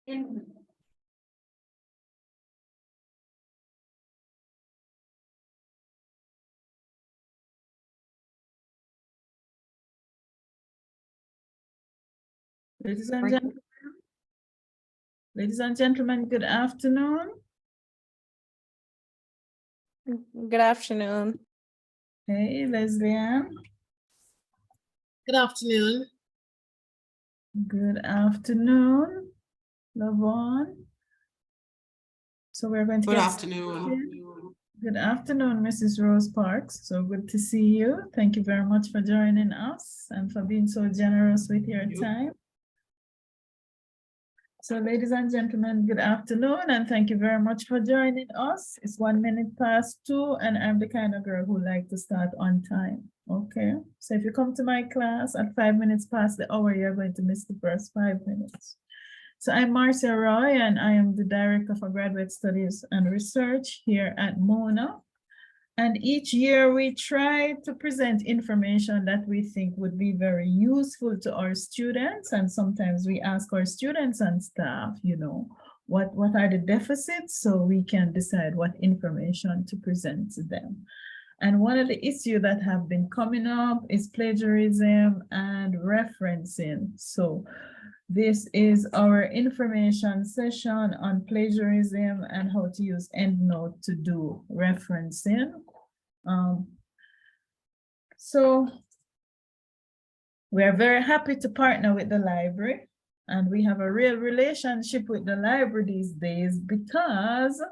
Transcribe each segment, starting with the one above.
Ladies and gentlemen, good afternoon. Good afternoon. Hey, Leslie Ann. Good afternoon. Good afternoon, Lavon. So we're going to Good get afternoon. started. Good afternoon, Mrs. Rose Parks. So good to see you. Thank you very much for joining us and for being so generous with your time. So ladies and gentlemen, good afternoon and thank you very much for joining us. It's 1 minute past 2 and I'm the kind of girl who like to start on time. Okay, so if you come to my class at 5 minutes past the hour, you're going to miss the first 5 minutes. So I'm Marcia Roy and I am the Director for Graduate Studies and Research here at Mona. And each year we try to present information that we think would be very useful to our students. And sometimes we ask our students and staff, you know, what are the deficits so we can decide what information to present to them. And one of the issues that have been coming up is plagiarism and referencing. So this is our information session on plagiarism and how to use EndNote to do referencing. So we are very happy to partner with the library and we have a real relationship with the library these days because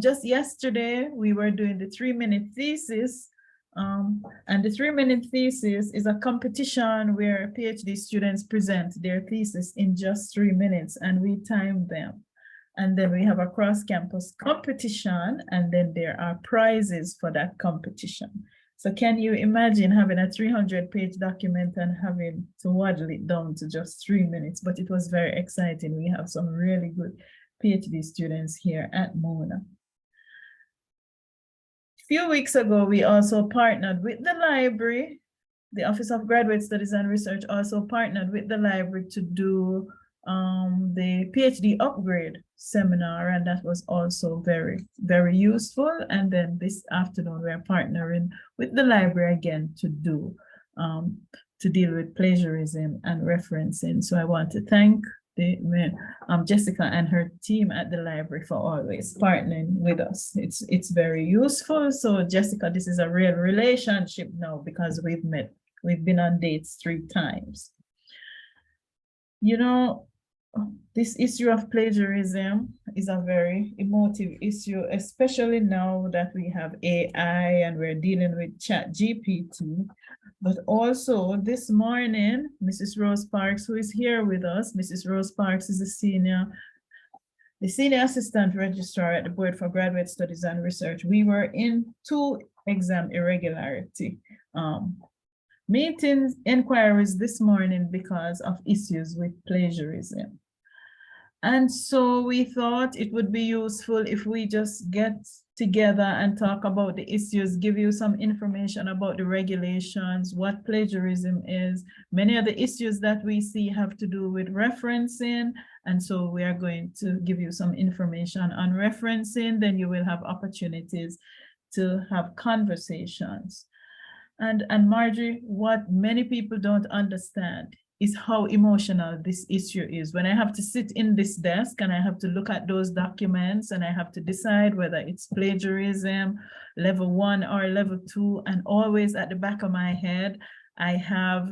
just yesterday we were doing the 3-minute thesis. And the 3-minute thesis is a competition where PhD students present their thesis in just 3 minutes and we time them. And then we have a cross-campus competition and then there are prizes for that competition. So can you imagine having a 300-page document and having to waddle it down to just 3 minutes? But it was very exciting. We have some really good PhD students here at Mona. Few weeks ago, we also partnered with the library. The Office of Graduate Studies and Research also partnered with the library to do the PhD upgrade seminar, and that was also very, very useful. And then this afternoon, we're partnering with the library again to do to deal with plagiarism and referencing. So I want to thank Jessica and her team at the library for always partnering with us. It's very useful. So Jessica, this is a real relationship now because we've been on dates 3 times. You know, this issue of plagiarism is a very emotive issue, especially now that we have AI and we're dealing with ChatGPT. But also this morning, Mrs. Rose Parks, who is here with us, Mrs. Rose Parks is the senior assistant registrar at the Board for Graduate Studies and Research. We were in 2 exam irregularity meetings, inquiries this morning because of issues with plagiarism. And so we thought it would be useful if we just get together and talk about the issues, give you some information about the regulations, what plagiarism is. Many of the issues that we see have to do with referencing. And so we are going to give you some information on referencing. Then you will have opportunities to have conversations. And Marjorie, what many people don't understand is how emotional this issue is. When I have to sit in this desk and I have to look at those documents and I have to decide whether it's plagiarism, level 1 or level 2, and always at the back of my head, I have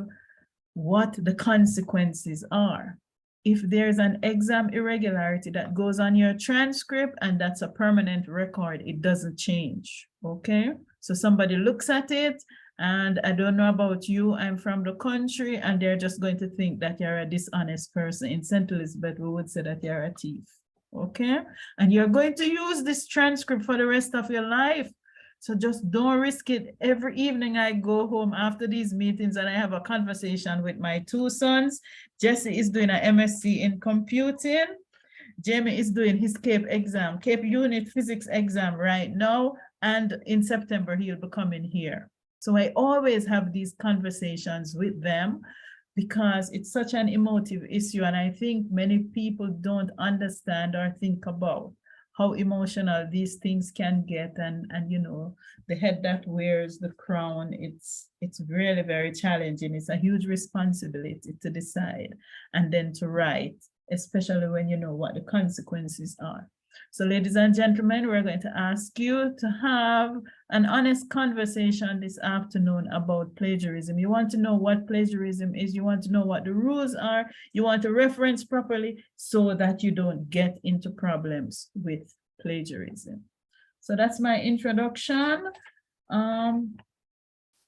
what the consequences are. If there's an exam irregularity that goes on your transcript and that's a permanent record, it doesn't change, okay? So somebody looks at it and I don't know about you, I'm from the country and they're just going to think that you're a dishonest person. In St. Elizabeth, we would say that you're a thief, okay? And you're going to use this transcript for the rest of your life. So just don't risk it. Every evening I go home after these meetings and I have a conversation with my 2 sons. Jesse is doing an MSc in computing. Jamie is doing his CAPE exam, CAPE unit physics exam right now. And in September, he'll be coming here. So I always have these conversations with them because it's such an emotive issue. And I think many people don't understand or think about how emotional these things can get. And you know, the head that wears the crown, it's really very challenging. It's a huge responsibility to decide and then to write, especially when you know what the consequences are. So ladies and gentlemen, we're going to ask you to have an honest conversation this afternoon about plagiarism. You want to know what plagiarism is, you want to know what the rules are, you want to reference properly so that you don't get into problems with plagiarism. So that's my introduction.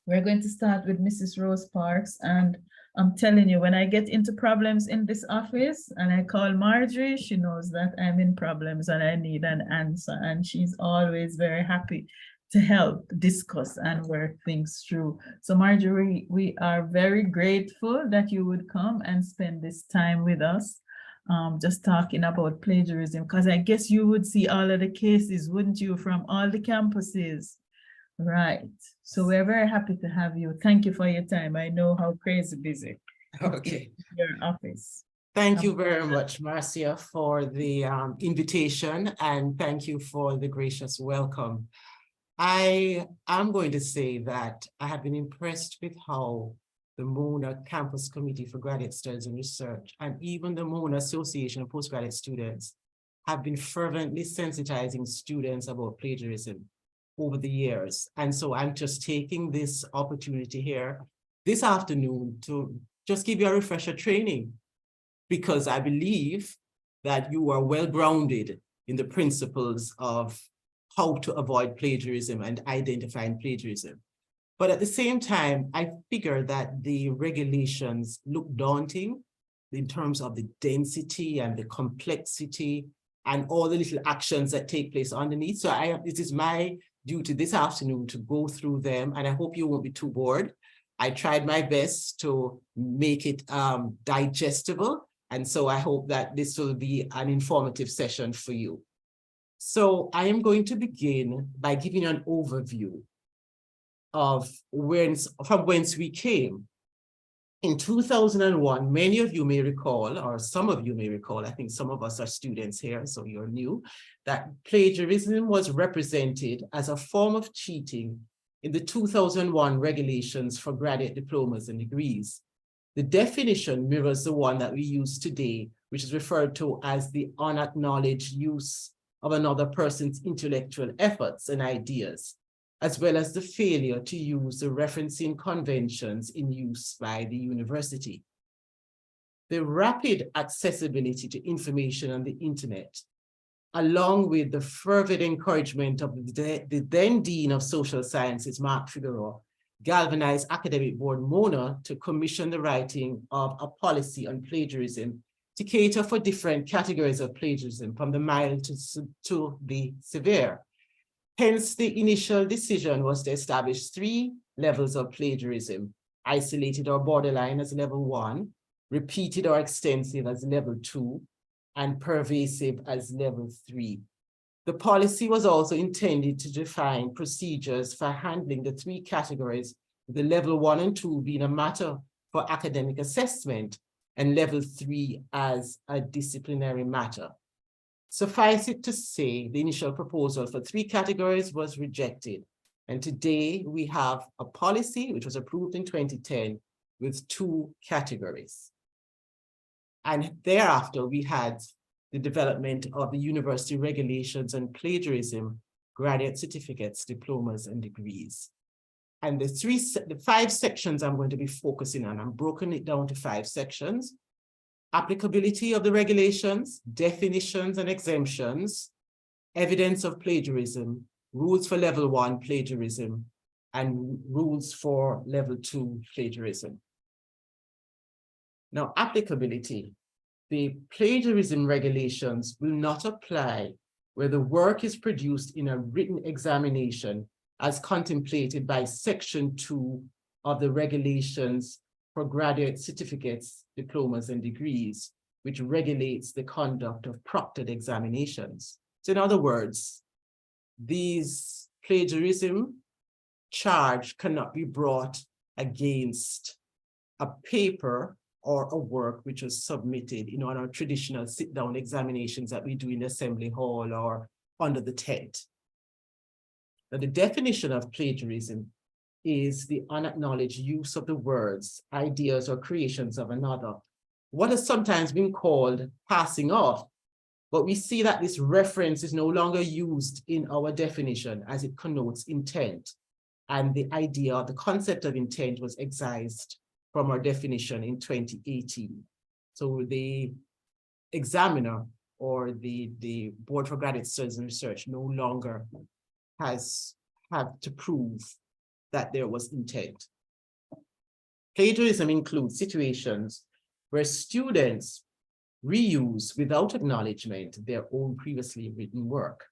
We're going to start with Mrs. Rose Parks, and I'm telling you, when I get into problems in this office and I call Marjorie, she knows that I'm in problems and I need an answer, and she's always very happy to help discuss and work things through. So Marjorie, we are very grateful that you would come and spend this time with us, just talking about plagiarism, because I guess you would see all of the cases, wouldn't you, from all the campuses? Right. So we're very happy to have you. Thank you for your time. I know how crazy busy Okay. your office. Thank you very much, Marcia, for the invitation, and thank you for the gracious welcome. I am going to say that I have been impressed with how the Mona Campus Committee for Graduate Studies and Research, and even the Mona Association of Postgraduate Students, have been fervently sensitizing students about plagiarism over the years. And so I'm just taking this opportunity here this afternoon to just give you a refresher training, because I believe that you are well grounded in the principles of how to avoid plagiarism and identifying plagiarism. But at the same time, I figure that the regulations look daunting in terms of the density and the complexity and all the little actions that take place underneath. So it is my duty this afternoon to go through them, and I hope you won't be too bored. I tried my best to make it digestible, and so I hope that this will be an informative session for you. So I am going to begin by giving you an overview of from whence we came. In 2001, many of you may recall, or some of you may recall, I think some of us are students here, so you're new, that plagiarism was represented as a form of cheating in the 2001 regulations for graduate diplomas and degrees. The definition mirrors the one that we use today, which is referred to as the unacknowledged use of another person's intellectual efforts and ideas, as well as the failure to use the referencing conventions in use by the university. The rapid accessibility to information on the internet, along with the fervent encouragement of the then Dean of Social Sciences, Mark Figueroa, galvanized Academic Board Mona to commission the writing of a policy on plagiarism to cater for different categories of plagiarism, from the mild to the severe. Hence, the initial decision was to establish 3 levels of plagiarism: isolated or borderline as level 1, repeated or extensive as level 2, and pervasive as level 3. The policy was also intended to define procedures for handling the 3 categories, with the level 1 and 2 being a matter for academic assessment, and level 3 as a disciplinary matter. Suffice it to say, the initial proposal for 3 categories was rejected. And today we have a policy which was approved in 2010 with 2 categories. And thereafter, we had the development of the university regulations on plagiarism, graduate certificates, diplomas, and degrees. And the 5 sections I'm going to be focusing on, I'm broken it down to 5 sections: applicability of the regulations, definitions and exemptions, evidence of plagiarism, rules for level 1 plagiarism, and rules for level 2 plagiarism. Now, applicability. The plagiarism regulations will not apply where the work is produced in a written examination as contemplated by Section 2 of the regulations for graduate certificates, diplomas, and degrees, which regulates the conduct of proctored examinations. So in other words, these plagiarism charge cannot be brought against a paper or a work which was submitted, on our traditional sit-down examinations that we do in the assembly hall or under the tent. Now, the definition of plagiarism is the unacknowledged use of the words, ideas, or creations of another. What has sometimes been called passing off, but we see that this reference is no longer used in our definition as it connotes intent. And the idea, the concept of intent was excised from our definition in 2018. So the examiner or the Board for Graduate Studies and Research no longer have to prove that there was intent. Plagiarism includes situations where students reuse without acknowledgement their own previously written work,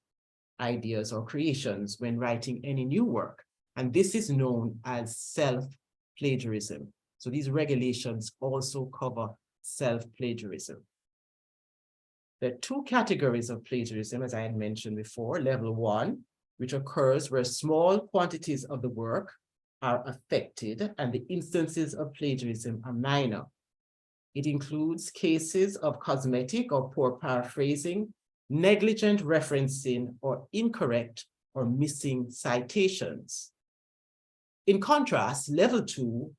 ideas, or creations when writing any new work. And this is known as self-plagiarism. So these regulations also cover self-plagiarism. There are two categories of plagiarism, as I had mentioned before. Level 1, which occurs where small quantities of the work are affected and the instances of plagiarism are minor. It includes cases of cosmetic or poor paraphrasing, negligent referencing, or incorrect or missing citations. In contrast, level 2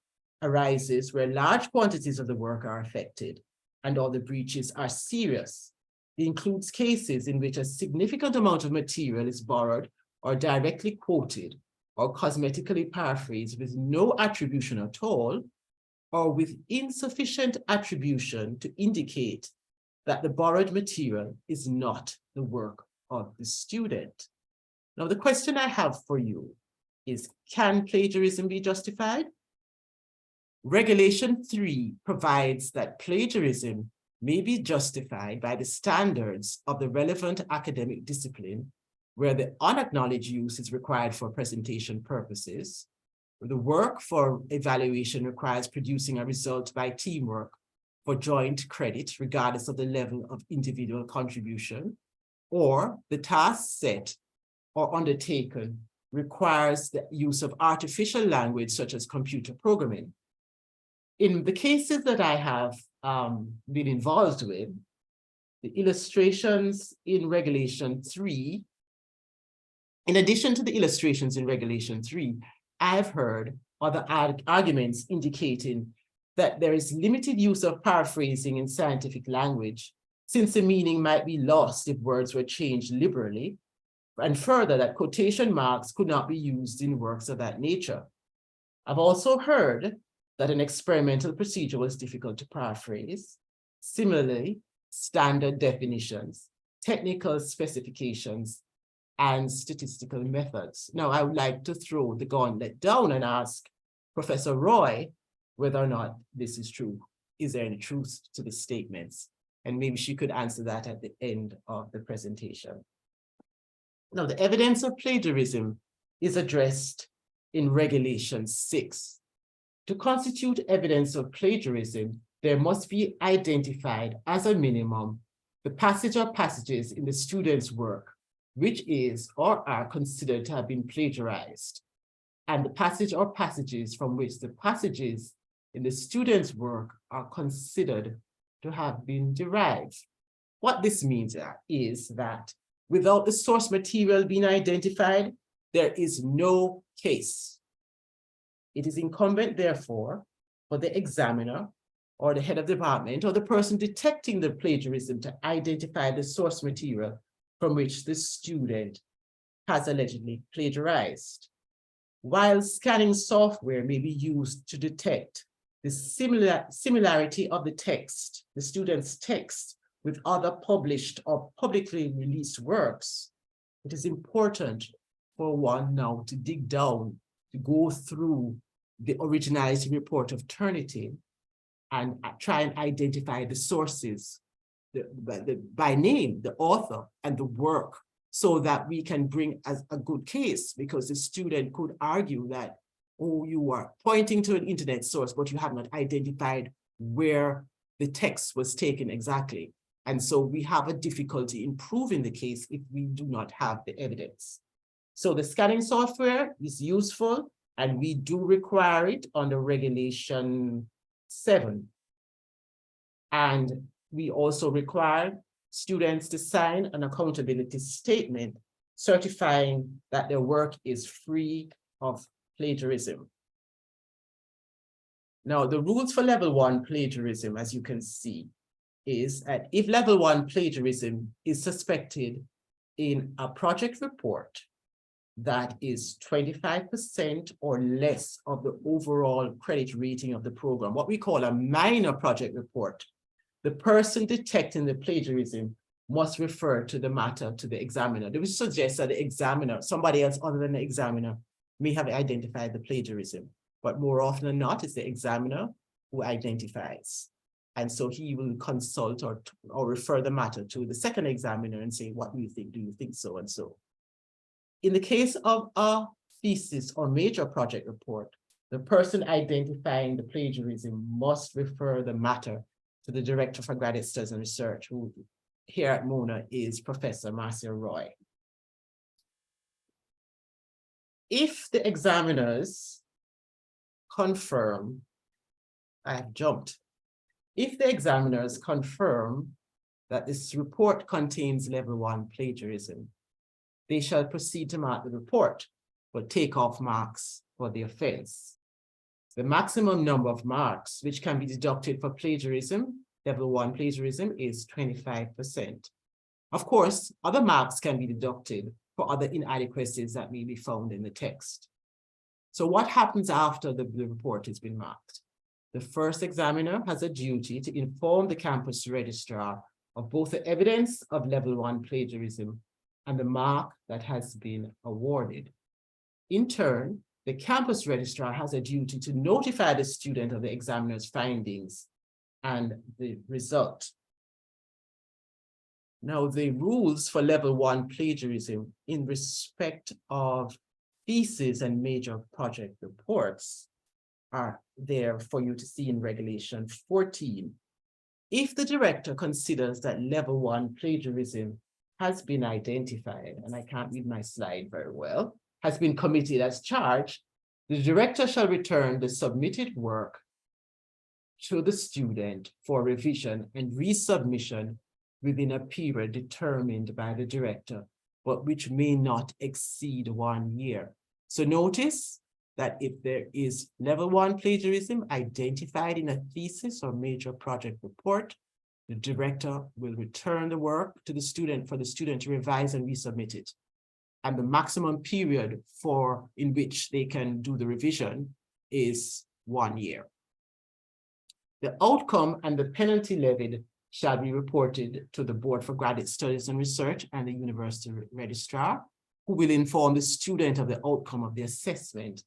arises where large quantities of the work are affected and all the breaches are serious. It includes cases in which a significant amount of material is borrowed or directly quoted or cosmetically paraphrased with no attribution at all, or with insufficient attribution to indicate that the borrowed material is not the work of the student. Now, the question I have for you is, can plagiarism be justified? Regulation 3 provides that plagiarism may be justified by the standards of the relevant academic discipline, where the unacknowledged use is required for presentation purposes, the work for evaluation requires producing a result by teamwork for joint credit, regardless of the level of individual contribution, or the task set or undertaken requires the use of artificial language such as computer programming. In the cases that I have been involved with, the illustrations in Regulation 3, in addition to the illustrations in Regulation 3, I've heard other arguments indicating that there is limited use of paraphrasing in scientific language, since the meaning might be lost if words were changed liberally, and further that quotation marks could not be used in works of that nature. I've also heard that an experimental procedure was difficult to paraphrase. Similarly, standard definitions, technical specifications, and statistical methods. Now, I would like to throw the gauntlet down and ask Professor Roy whether or not this is true. Is there any truth to the statements? And maybe she could answer that at the end of the presentation. Now, the evidence of plagiarism is addressed in Regulation 6. To constitute evidence of plagiarism, there must be identified as a minimum the passage or passages in the student's work which is or are considered to have been plagiarized, and the passage or passages from which the passages in the student's work are considered to have been derived. What this means is that without the source material being identified, there is no case. It is incumbent, therefore, for the examiner or the head of department or the person detecting the plagiarism to identify the source material from which the student has allegedly plagiarized. While scanning software may be used to detect the similarity of the text, the student's text, with other published or publicly released works, it is important for one now to dig down, to go through the originality report of Turnitin and try and identify the sources, by name, the author and the work, so that we can bring as a good case, because the student could argue that, oh, you are pointing to an internet source, but you have not identified where the text was taken exactly. And so we have a difficulty in proving the case if we do not have the evidence. So the scanning software is useful, and we do require it under Regulation 7. And we also require students to sign an accountability statement certifying that their work is free of plagiarism. Now, the rules for level 1 plagiarism, as you can see, is that if level 1 plagiarism is suspected in a project report that is 25% or less of the overall credit rating of the program, what we call a minor project report, the person detecting the plagiarism must refer to the matter to the examiner. This suggests that the examiner, somebody else other than the examiner, may have identified the plagiarism, but more often than not, it's the examiner who identifies. And so he will consult or refer the matter to the second examiner and say, what do you think? Do you think so and so? In the case of a thesis or major project report, the person identifying the plagiarism must refer the matter to the Director for Graduate Studies and Research, who here at Mona is Professor Marcia Roy. If the examiners confirm, I've jumped. If the examiners confirm that this report contains level 1 plagiarism, they shall proceed to mark the report, but take off marks for the offense. The maximum number of marks which can be deducted for plagiarism, level 1 plagiarism, is 25%. Of course, other marks can be deducted for other inadequacies that may be found in the text. So what happens after the report has been marked? The first examiner has a duty to inform the campus registrar of both the evidence of level 1 plagiarism and the mark that has been awarded. In turn, the campus registrar has a duty to notify the student of the examiner's findings and the result. Now, the rules for level 1 plagiarism in respect of theses and major project reports are there for you to see in Regulation 14. If the director considers that level 1 plagiarism has been identified, and I can't read my slide very well, has been committed as charged, the director shall return the submitted work to the student for revision and resubmission within a period determined by the director, but which may not exceed 1 year. So notice that if there is level 1 plagiarism identified in a thesis or major project report, the director will return the work to the student for the student to revise and resubmit it. And the maximum period in which they can do the revision is 1 year. The outcome and the penalty levied shall be reported to the Board for Graduate Studies and Research and the University Registrar, who will inform the student of the outcome of the assessment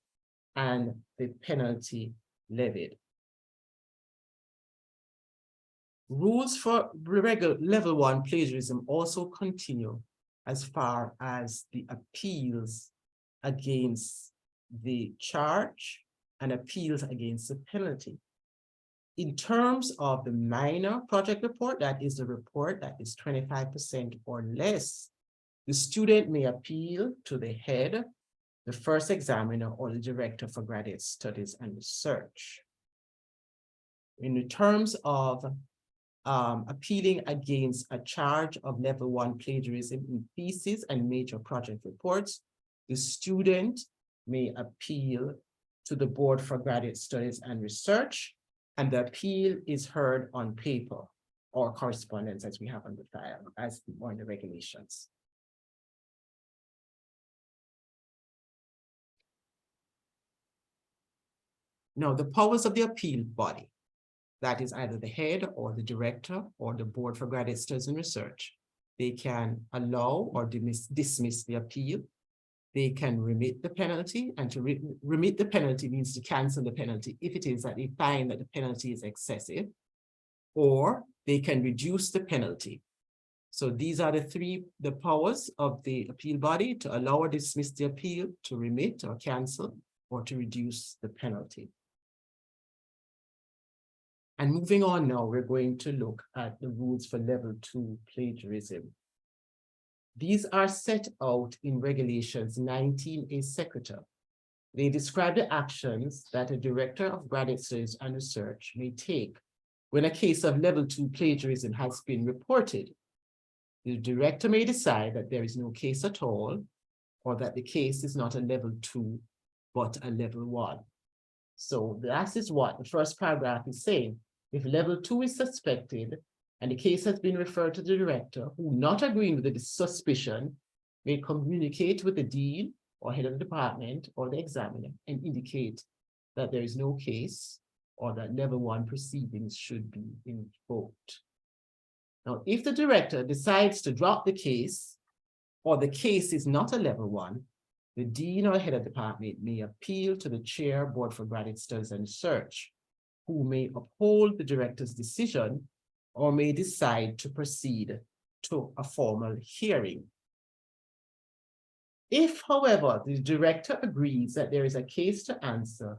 and the penalty levied. Rules for level 1 plagiarism also continue as far as the appeals against the charge and appeals against the penalty. In terms of the minor project report, that is the report that is 25% or less, the student may appeal to the head, the first examiner, or the Director for Graduate Studies and Research. In the terms of appealing against a charge of level 1 plagiarism in theses and major project reports, the student may appeal to the Board for Graduate Studies and Research, and the appeal is heard on paper or correspondence as we have on the file, as on the regulations. Now, the powers of the appeal body, that is either the head or the director or the Board for Graduate Studies and Research, they can allow or dismiss the appeal. They can remit the penalty, and to remit the penalty means to cancel the penalty if it is that they find that the penalty is excessive, or they can reduce the penalty. So these are the powers of the appeal body: to allow or dismiss the appeal, to remit or cancel, or to reduce the penalty. And moving on now, we're going to look at the rules for level 2 plagiarism. These are set out in Regulations 19A Sequitur. They describe the actions that a Director of Graduate Studies and Research may take when a case of level 2 plagiarism has been reported, the director may decide that there is no case at all, or that the case is not a level 2, but a level 1. So that is what the first paragraph is saying. If level 2 is suspected and the case has been referred to the director, who, not agreeing with the suspicion, may communicate with the dean or head of the department or the examiner and indicate that there is no case or that level 1 proceedings should be invoked. Now, if the director decides to drop the case or the case is not a level 1, the dean or head of department may appeal to the chair, Board for Graduate Studies and Research, who may uphold the director's decision or may decide to proceed to a formal hearing. If, however, the director agrees that there is a case to answer,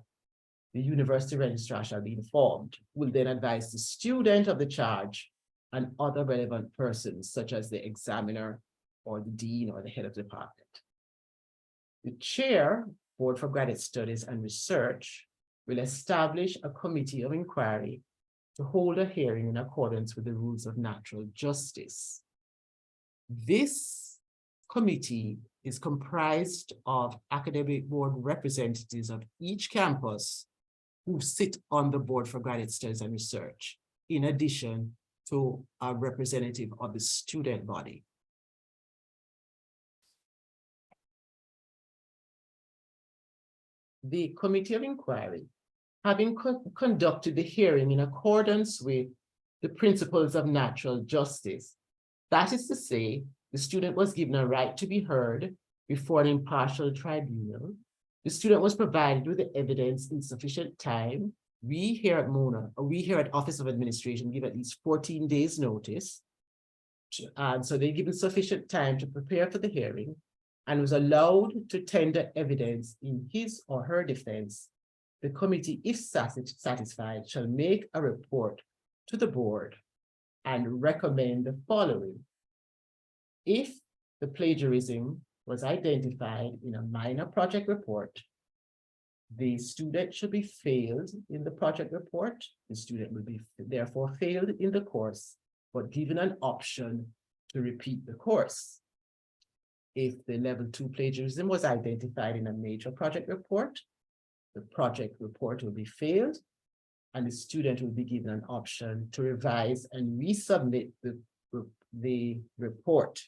the university registrar shall be informed, will then advise the student of the charge and other relevant persons, such as the examiner or the dean or the head of the department. The chair, Board for Graduate Studies and Research, will establish a committee of inquiry to hold a hearing in accordance with the rules of natural justice. This committee is comprised of academic board representatives of each campus who sit on the Board for Graduate Studies and Research, in addition to a representative of the student body. The Committee of Inquiry, having conducted the hearing in accordance with the principles of natural justice, that is to say, the student was given a right to be heard before an impartial tribunal. The student was provided with the evidence in sufficient time. We here at MONA, or we here at Office of Administration, give at least 14 days notice. And so they're given sufficient time to prepare for the hearing and was allowed to tender evidence in his or her defense. The committee, if satisfied, shall make a report to the board and recommend the following. If the plagiarism was identified in a minor project report, the student should be failed in the project report. The student will be therefore failed in the course, but given an option to repeat the course. If the level 2 plagiarism was identified in a major project report, the project report will be failed and the student will be given an option to revise and resubmit the report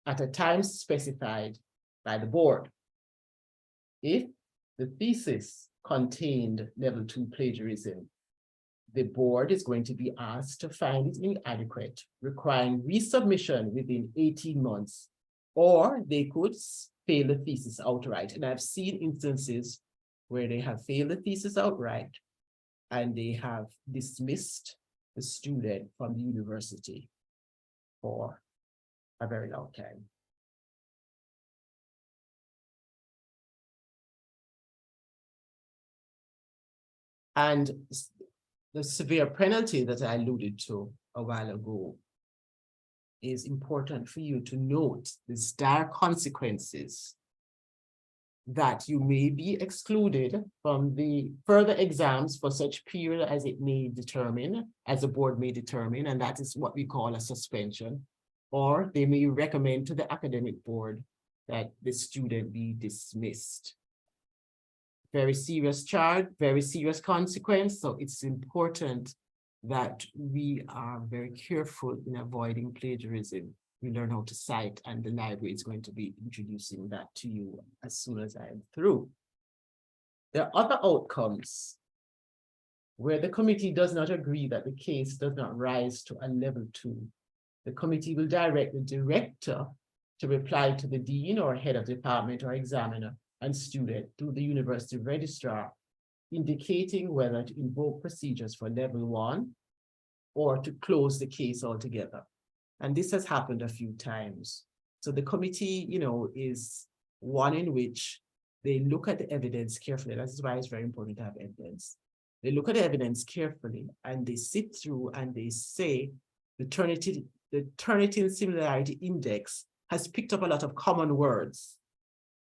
at a time specified by the board. If the thesis contained level 2 plagiarism, the board is going to be asked to find it inadequate, requiring resubmission within 18 months, or they could fail the thesis outright. And I've seen instances where they have failed the thesis outright and they have dismissed the student from the university for a very long time. And the severe penalty that I alluded to a while ago is important for you to note the dire consequences that you may be excluded from the further exams for such period as it may determine, as the board may determine, and that is what we call a suspension, or they may recommend to the academic board that the student be dismissed. Very serious charge, very serious consequence, so it's important that we are very careful in avoiding plagiarism. We learn how to cite, and the library is going to be introducing that to you as soon as I am through. There are other outcomes where the committee does not agree that the case does not rise to a level 2. The committee will direct the director to reply to the dean or head of department or examiner and student through the university registrar, indicating whether to invoke procedures for level 1 or to close the case altogether. And this has happened a few times. So the committee, is one in which they look at the evidence carefully. That's why it's very important to have evidence. They look at the evidence carefully and they sit through and they say the Turnitin Similarity Index has picked up a lot of common words.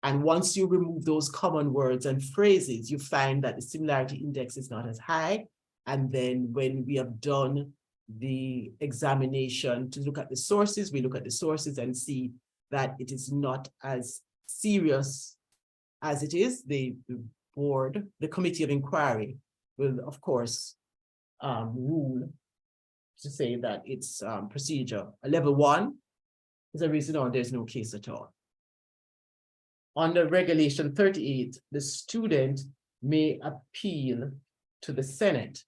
And once you remove those common words and phrases, you find that the similarity index is not as high And then when we have done the examination to look at the sources, we look at the sources and see that it is not as serious as it is. The board, the committee of inquiry will, of course, rule to say that it's procedure. A level 1 is a reason or there's no case at all. Under Regulation 38, the student may appeal to the Senate.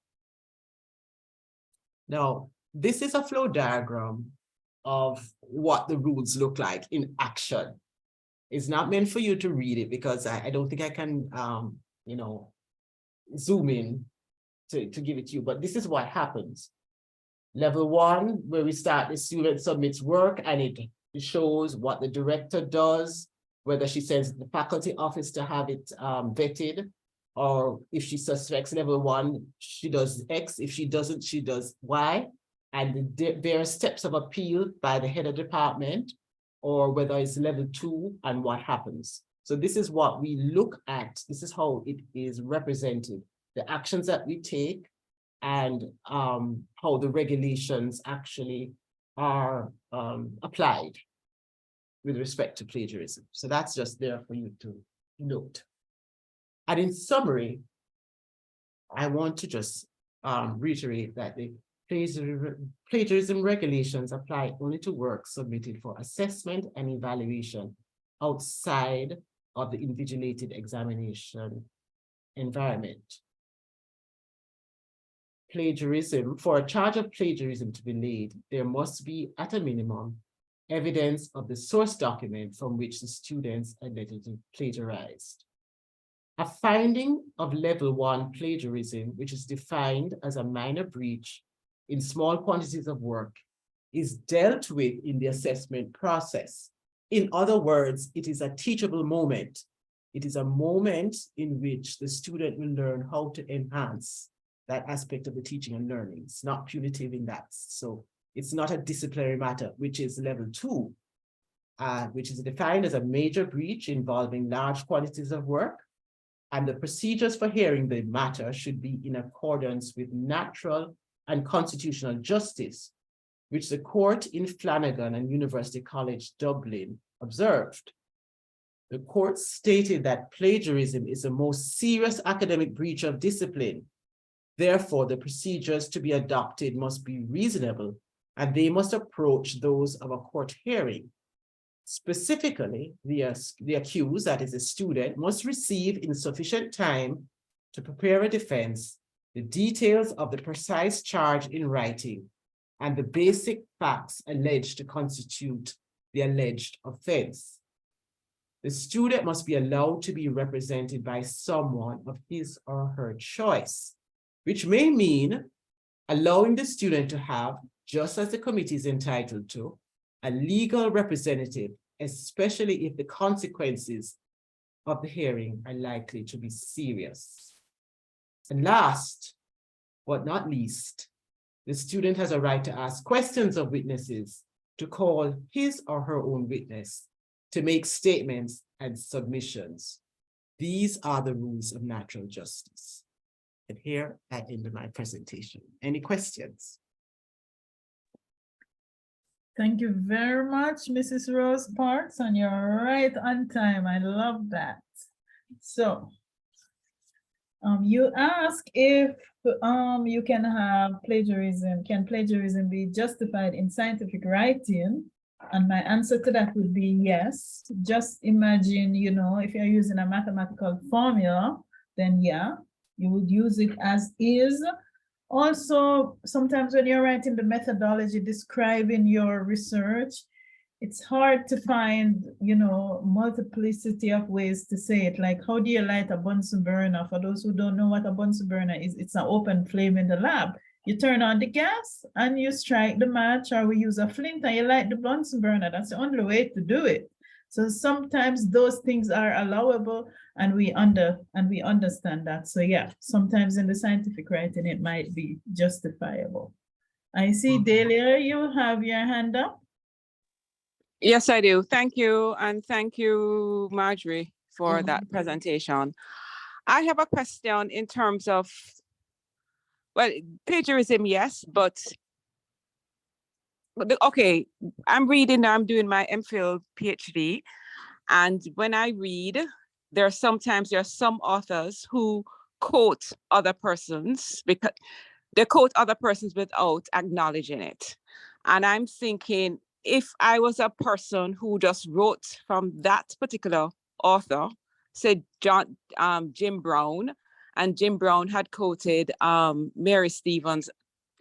Now, this is a flow diagram of what the rules look like in action. It's not meant for you to read it because I don't think I can, zoom in to give it to you, but this is what happens. Level 1, where we start, the student submits work and it shows what the director does, whether she sends the faculty office to have it vetted, or if she suspects level 1, she does X. If she doesn't, she does Y. And there are steps of appeal by the head of department, or whether it's level 2 and what happens. So this is what we look at. This is how it is represented, the actions that we take and how the regulations actually are applied with respect to plagiarism. So that's just there for you to note. And in summary, I want to just reiterate that the plagiarism regulations apply only to work submitted for assessment and evaluation outside of the invigilated examination environment. Plagiarism, for a charge of plagiarism to be laid, there must be at a minimum evidence of the source document from which the students allegedly plagiarized. A finding of level 1 plagiarism, which is defined as a minor breach in small quantities of work, is dealt with in the assessment process. In other words, it is a teachable moment. It is a moment in which the student will learn how to enhance that aspect of the teaching and learning. It's not punitive in that. So it's not a disciplinary matter, which is level 2, which is defined as a major breach involving large quantities of work. And the procedures for hearing the matter should be in accordance with natural and constitutional justice, which the court in Flanagan and University College Dublin observed. The court stated that plagiarism is the most serious academic breach of discipline. Therefore, the procedures to be adopted must be reasonable, and they must approach those of a court hearing. Specifically, the accused, that is a student, must receive in sufficient time to prepare a defense, the details of the precise charge in writing, and the basic facts alleged to constitute the alleged offense. The student must be allowed to be represented by someone of his or her choice, which may mean allowing the student to have, just as the committee is entitled to, a legal representative, especially if the consequences of the hearing are likely to be serious. And last, but not least, the student has a right to ask questions of witnesses, to call his or her own witness, to make statements and submissions. These are the rules of natural justice. And here I end my presentation. Any questions? Thank you very much, Mrs. Rose Parks, and you're right on time. I love that. So, you ask if you can have plagiarism. Can plagiarism be justified in scientific writing? And my answer to that would be yes. Just imagine, if you're using a mathematical formula, then yeah, you would use it as is. Also, sometimes when you're writing the methodology describing your research, it's hard to find, multiplicity of ways to say it. Like, how do you light a Bunsen burner? For those who don't know what a Bunsen burner is, it's an open flame in the lab. You turn on the gas and you strike the match, or we use a flint and you light the Bunsen burner. That's the only way to do it. So sometimes those things are allowable, and we understand that. So yeah, sometimes in the scientific writing, it might be justifiable. I see Delia, you have your hand up. Yes, I do. Thank you. And thank you, Marjorie, for that presentation. I have a question in terms of well, plagiarism, yes, but okay, I'm reading now, I'm doing my MPhil PhD. And when I read, there are some authors who quote other persons because they quote other persons without acknowledging it. And I'm thinking, if I was a person who just wrote from that particular author, say Jim Brown, and Jim Brown had quoted Mary Stevens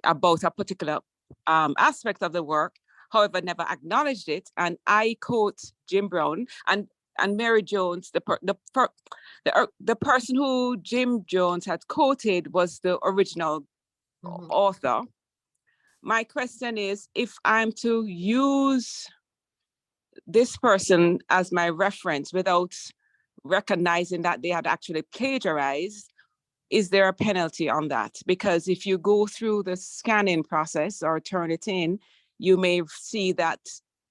about a particular aspect of the work, however, never acknowledged it. And I quote Jim Brown and Mary Jones, the person who Jim Jones had quoted was the original author. My question is, if I'm to use this person as my reference without recognizing that they had actually plagiarized, is there a penalty on that? Because if you go through the scanning process or turn it in, you may see that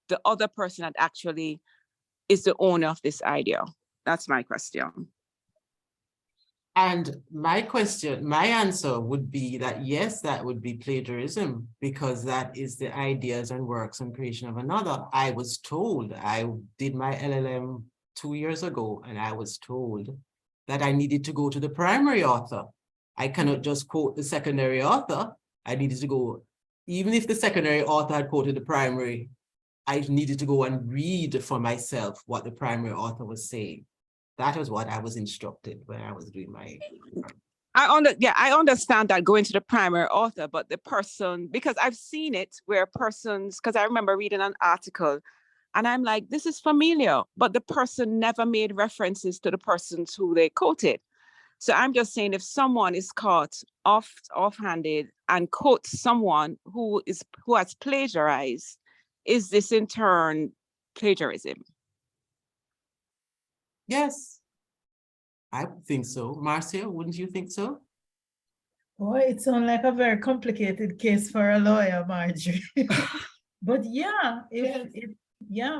the other person that actually is the owner of this idea. That's my question. And my answer would be that yes, that would be plagiarism, because that is the ideas and works and creation of another. I was told, I did my LLM 2 years ago, and I was told that I needed to go to the primary author. I cannot just quote the secondary author. I needed to go, even if the secondary author had quoted the primary, I needed to go and read for myself what the primary author was saying. That was what I was instructed when I was doing my. I understand that going to the primary author, but the person, because I've seen it where persons, because I remember reading an article and I'm like, this is familiar, but the person never made references to the persons who they quoted. So I'm just saying, if someone is caught offhanded and quotes someone who has plagiarized, is this in turn plagiarism? Yes, I think so. Marcia, wouldn't you think so? Boy, it sounds like a very complicated case for a lawyer, Marjorie. But yeah,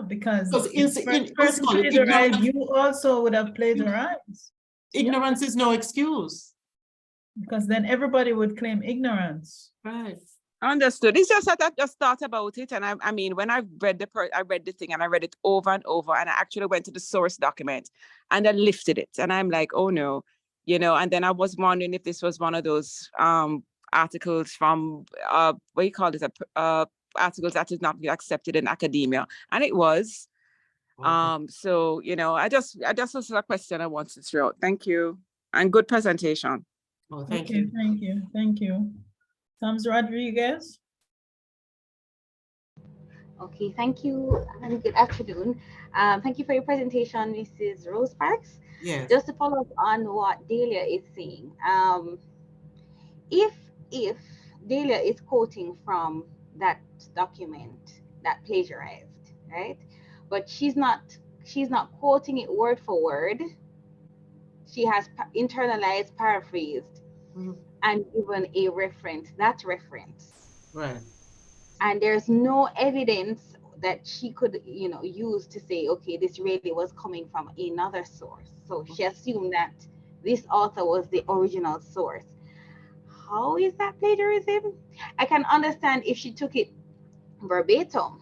because if the person plagiarized, you also would have plagiarized. Ignorance is no excuse. Because then everybody would claim ignorance. Right. Understood. It's just that I just thought about it, and I mean, when I read the thing, and I read it over and over, and I actually went to the source document, and I lifted it, and I'm like, oh no, and then I was wondering if this was one of those articles from what do you call it, articles that is not accepted in academia, and it was. Okay. So I just was a question I wanted to throw out. Thank you, and good presentation. Oh, thank you. Thank you. Tom's Rodriguez. Okay, thank you and good afternoon. Thank you for your presentation, Mrs. Rose Parks. Yes. Just to follow up on what Delia is saying, if Delia is quoting from that document that plagiarized, right? But she's not quoting it word for word. She has internalized, paraphrased, and given a reference. That reference. Right. And there's no evidence that she could use to say, okay, this really was coming from another source. So she assumed that this author was the original source. How is that plagiarism? I can understand if she took it verbatim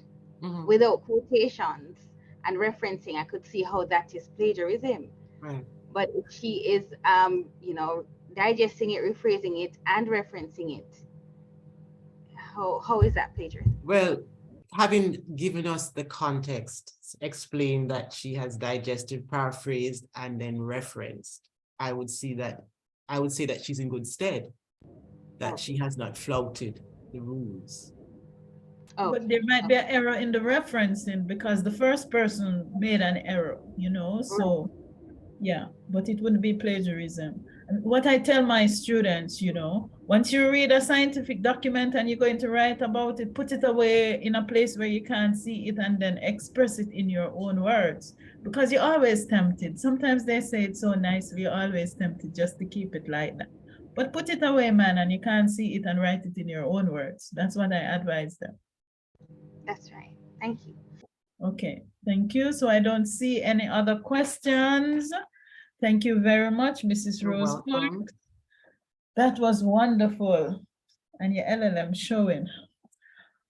without quotations and referencing. I could see how that is plagiarism. Right. But if she is digesting it, rephrasing it, and referencing it, how is that plagiarism? Well, having given us the context, explain that she has digested, paraphrased, and then referenced, I would say that she's in good stead, that she has not flouted the rules. Oh, but there might be an error in the referencing because the first person made an error, so yeah, but it wouldn't be plagiarism. What I tell my students, once you read a scientific document and you're going to write about it, put it away in a place where you can't see it and then express it in your own words, because you're always tempted. Sometimes they say it so nicely, you're always tempted just to keep it like that. But put it away, man, and you can't see it and write it in your own words. That's what I advise them. That's right. Thank you. Okay, thank you. So I don't see any other questions. Thank you very much, Mrs. Rose. That was wonderful. And your LLM showing.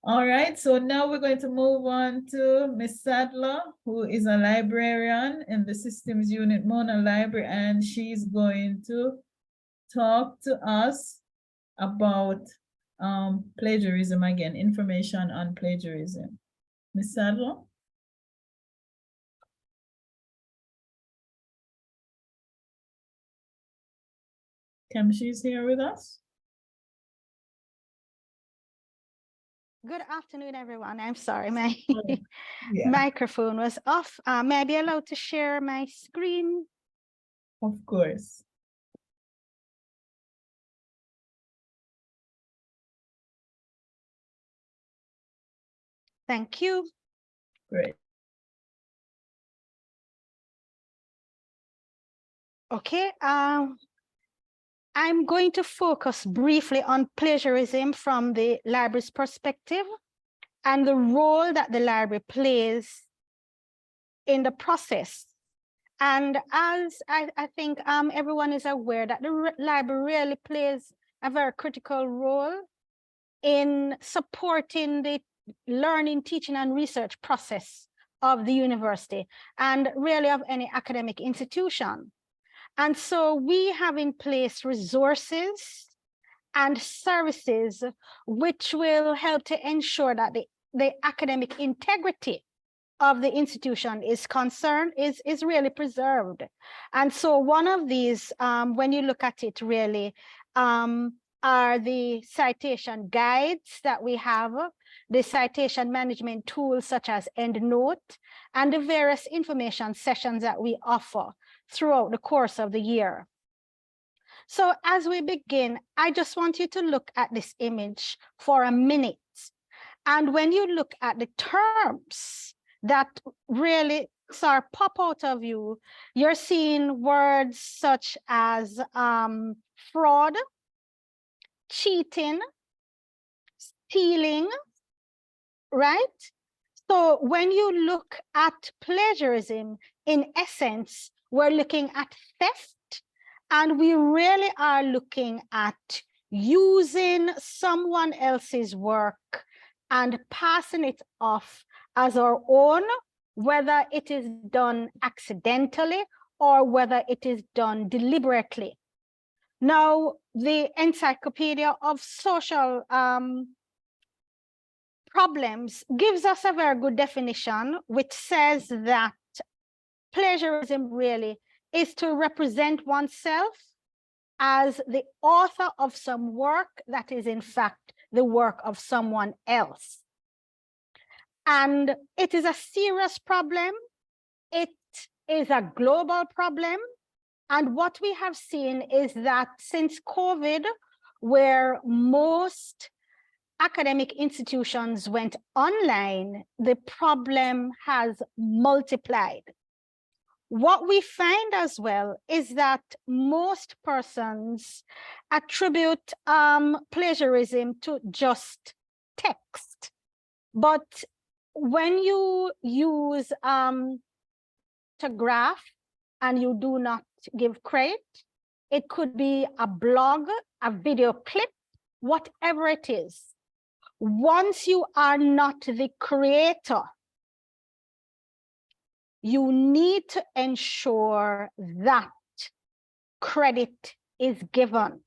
All right, so now we're going to move on to Ms. Sadler, who is a librarian in the Systems Unit Mona Library, and she's going to talk to us about plagiarism again, information on plagiarism. Ms. Sadler? She's here with us. Good afternoon, everyone. I'm sorry, my Yeah, microphone was off. May I be allowed to share my screen? of course. Thank you. Great. Okay. I'm going to focus briefly on plagiarism from the library's perspective and the role that the library plays in the process. And as I think everyone is aware that the library really plays a very critical role in supporting the learning, teaching, and research process of the university and really of any academic institution. And so we have in place resources and services which will help to ensure that the academic integrity of the institution is really preserved. And so one of these, when you look at it really, are the citation guides that we have, the citation management tools such as EndNote, and the various information sessions that we offer throughout the course of the year. So as we begin, I just want you to look at this image for a minute. And when you look at the terms that really start pop out of you, you're seeing words such as fraud, cheating, stealing, right? So when you look at plagiarism, in essence, we're looking at theft, and we really are looking at using someone else's work and passing it off as our own, whether it is done accidentally or whether it is done deliberately. Now, the Encyclopedia of Social Problems gives us a very good definition, which says that plagiarism really is to represent oneself as the author of some work that is in fact the work of someone else. And it is a serious problem. It is a global problem. And what we have seen is that since COVID, where most academic institutions went online, the problem has multiplied. What we find as well is that most persons attribute plagiarism to just text. But when you use a graph and you do not give credit, it could be a blog, a video clip, whatever it is. Once you are not the creator, you need to ensure that credit is given.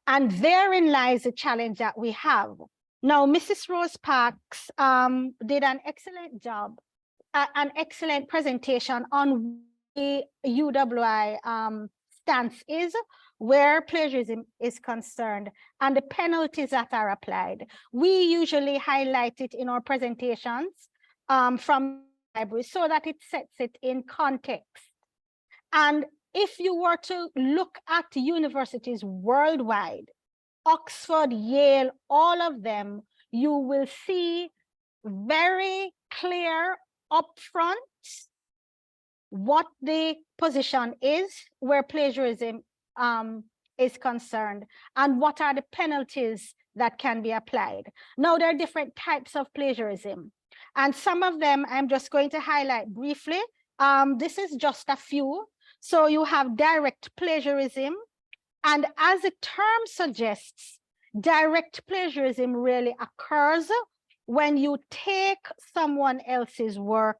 And therein lies the challenge that we have. Now, Mrs. Rose Parks did an excellent job, an excellent presentation on the UWI stance is where plagiarism is concerned and the penalties that are applied. We usually highlight it in our presentations from the library so that it sets it in context. And if you were to look at universities worldwide, Oxford, Yale, all of them, you will see very clear upfront what the position is where plagiarism is concerned and what are the penalties that can be applied. Now, there are different types of plagiarism, and some of them I'm just going to highlight briefly. This is just a few. So you have direct plagiarism, And as the term suggests, direct plagiarism really occurs when you take someone else's work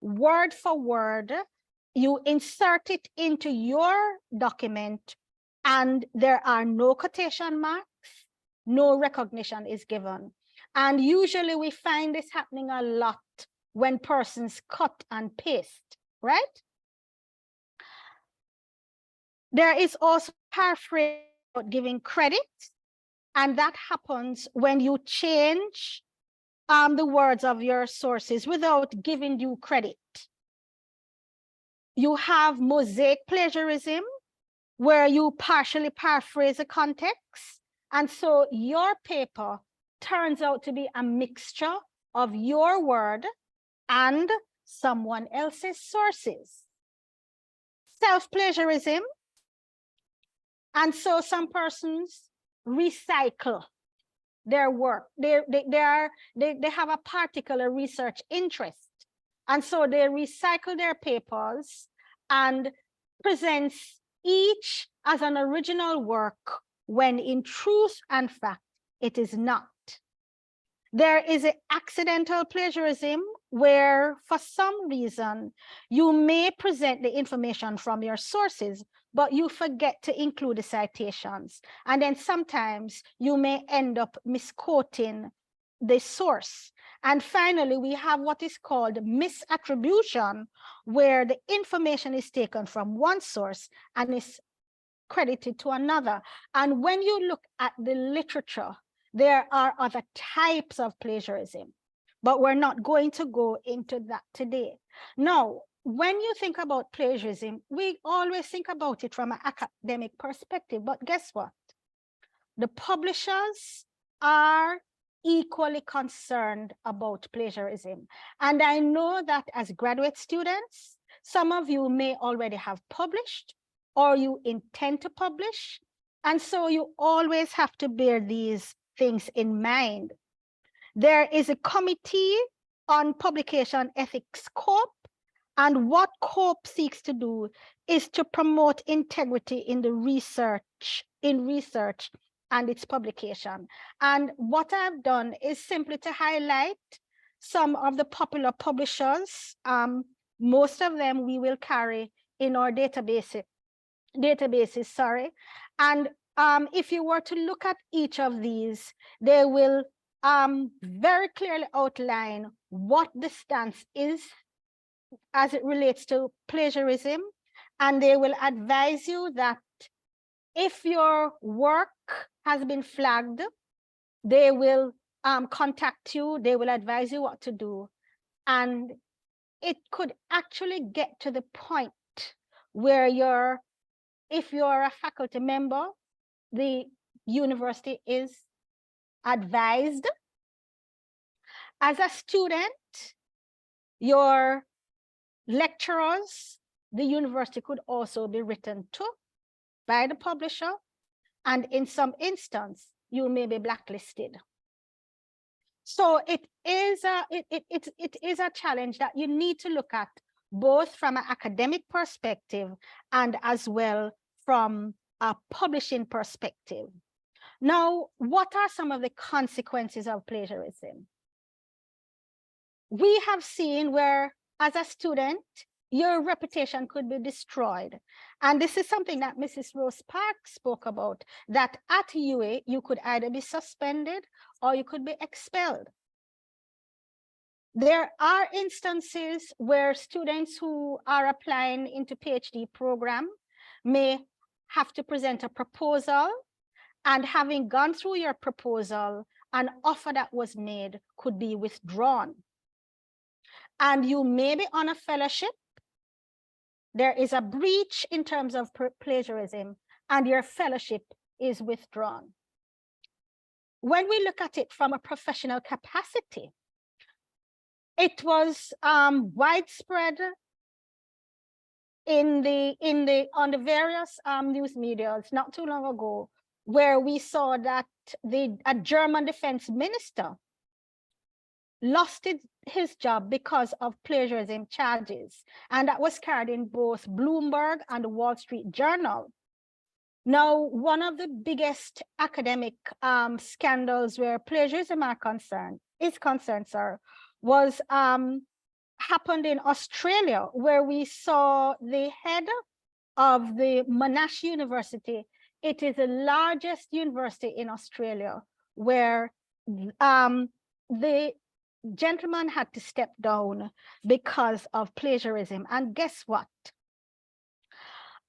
word for word, you insert it into your document, and there are no quotation marks, no recognition is given. And usually we find this happening a lot when persons cut and paste, right? There is also paraphrase giving credit, and that happens when you change the words of your sources without giving you credit. You have mosaic plagiarism, where you partially paraphrase the context, and so your paper turns out to be a mixture of your word and someone else's sources. Self-plagiarism, and so some persons recycle their work. They have a particular research interest, and so they recycle their papers and presents each as an original work, when in truth and fact it is not. There is an accidental plagiarism, where for some reason you may present the information from your sources, but you forget to include the citations. And then sometimes you may end up misquoting the source. And finally, we have what is called misattribution, where the information is taken from one source and is credited to another. And when you look at the literature, there are other types of plagiarism, but we're not going to go into that today. Now, when you think about plagiarism, we always think about it from an academic perspective, but guess what? The publishers are equally concerned about plagiarism. And I know that as graduate students, some of you may already have published, or you intend to publish. And so you always have to bear these things in mind. There is a committee on publication ethics, COPE, and what COPE seeks to do is to promote integrity in the research and its publication. And what I've done is simply to highlight some of the popular publishers. Most of them we will carry in our databases, and if you were to look at each of these, they will very clearly outline what the stance is as it relates to plagiarism, and they will advise you that if your work has been flagged, they will contact you, they will advise you what to do. And it could actually get to the point where if you're a faculty member, the university is advised. As a student, your lecturers, the university could also be written to by the publisher, and in some instance, you may be blacklisted. So it is a challenge that you need to look at, both from an academic perspective and as well from a publishing perspective. Now, what are some of the consequences of plagiarism? We have seen where, as a student, your reputation could be destroyed. And this is something that Mrs. Rose Park spoke about, that at UA, you could either be suspended or you could be expelled. There are instances where students who are applying into PhD program may have to present a proposal, and having gone through your proposal, an offer that was made could be withdrawn. And you may be on a fellowship. There is a breach in terms of plagiarism, and your fellowship is withdrawn. When we look at it from a professional capacity, it was widespread on the various news media not too long ago, where we saw that a German defense minister lost his job because of plagiarism charges, and that was carried in both Bloomberg and the Wall Street Journal. Now, one of the biggest academic scandals where plagiarism is concerned, was happened in Australia, where we saw the head of the Monash University. It is the largest university in Australia, where the gentleman had to step down because of plagiarism. And guess what?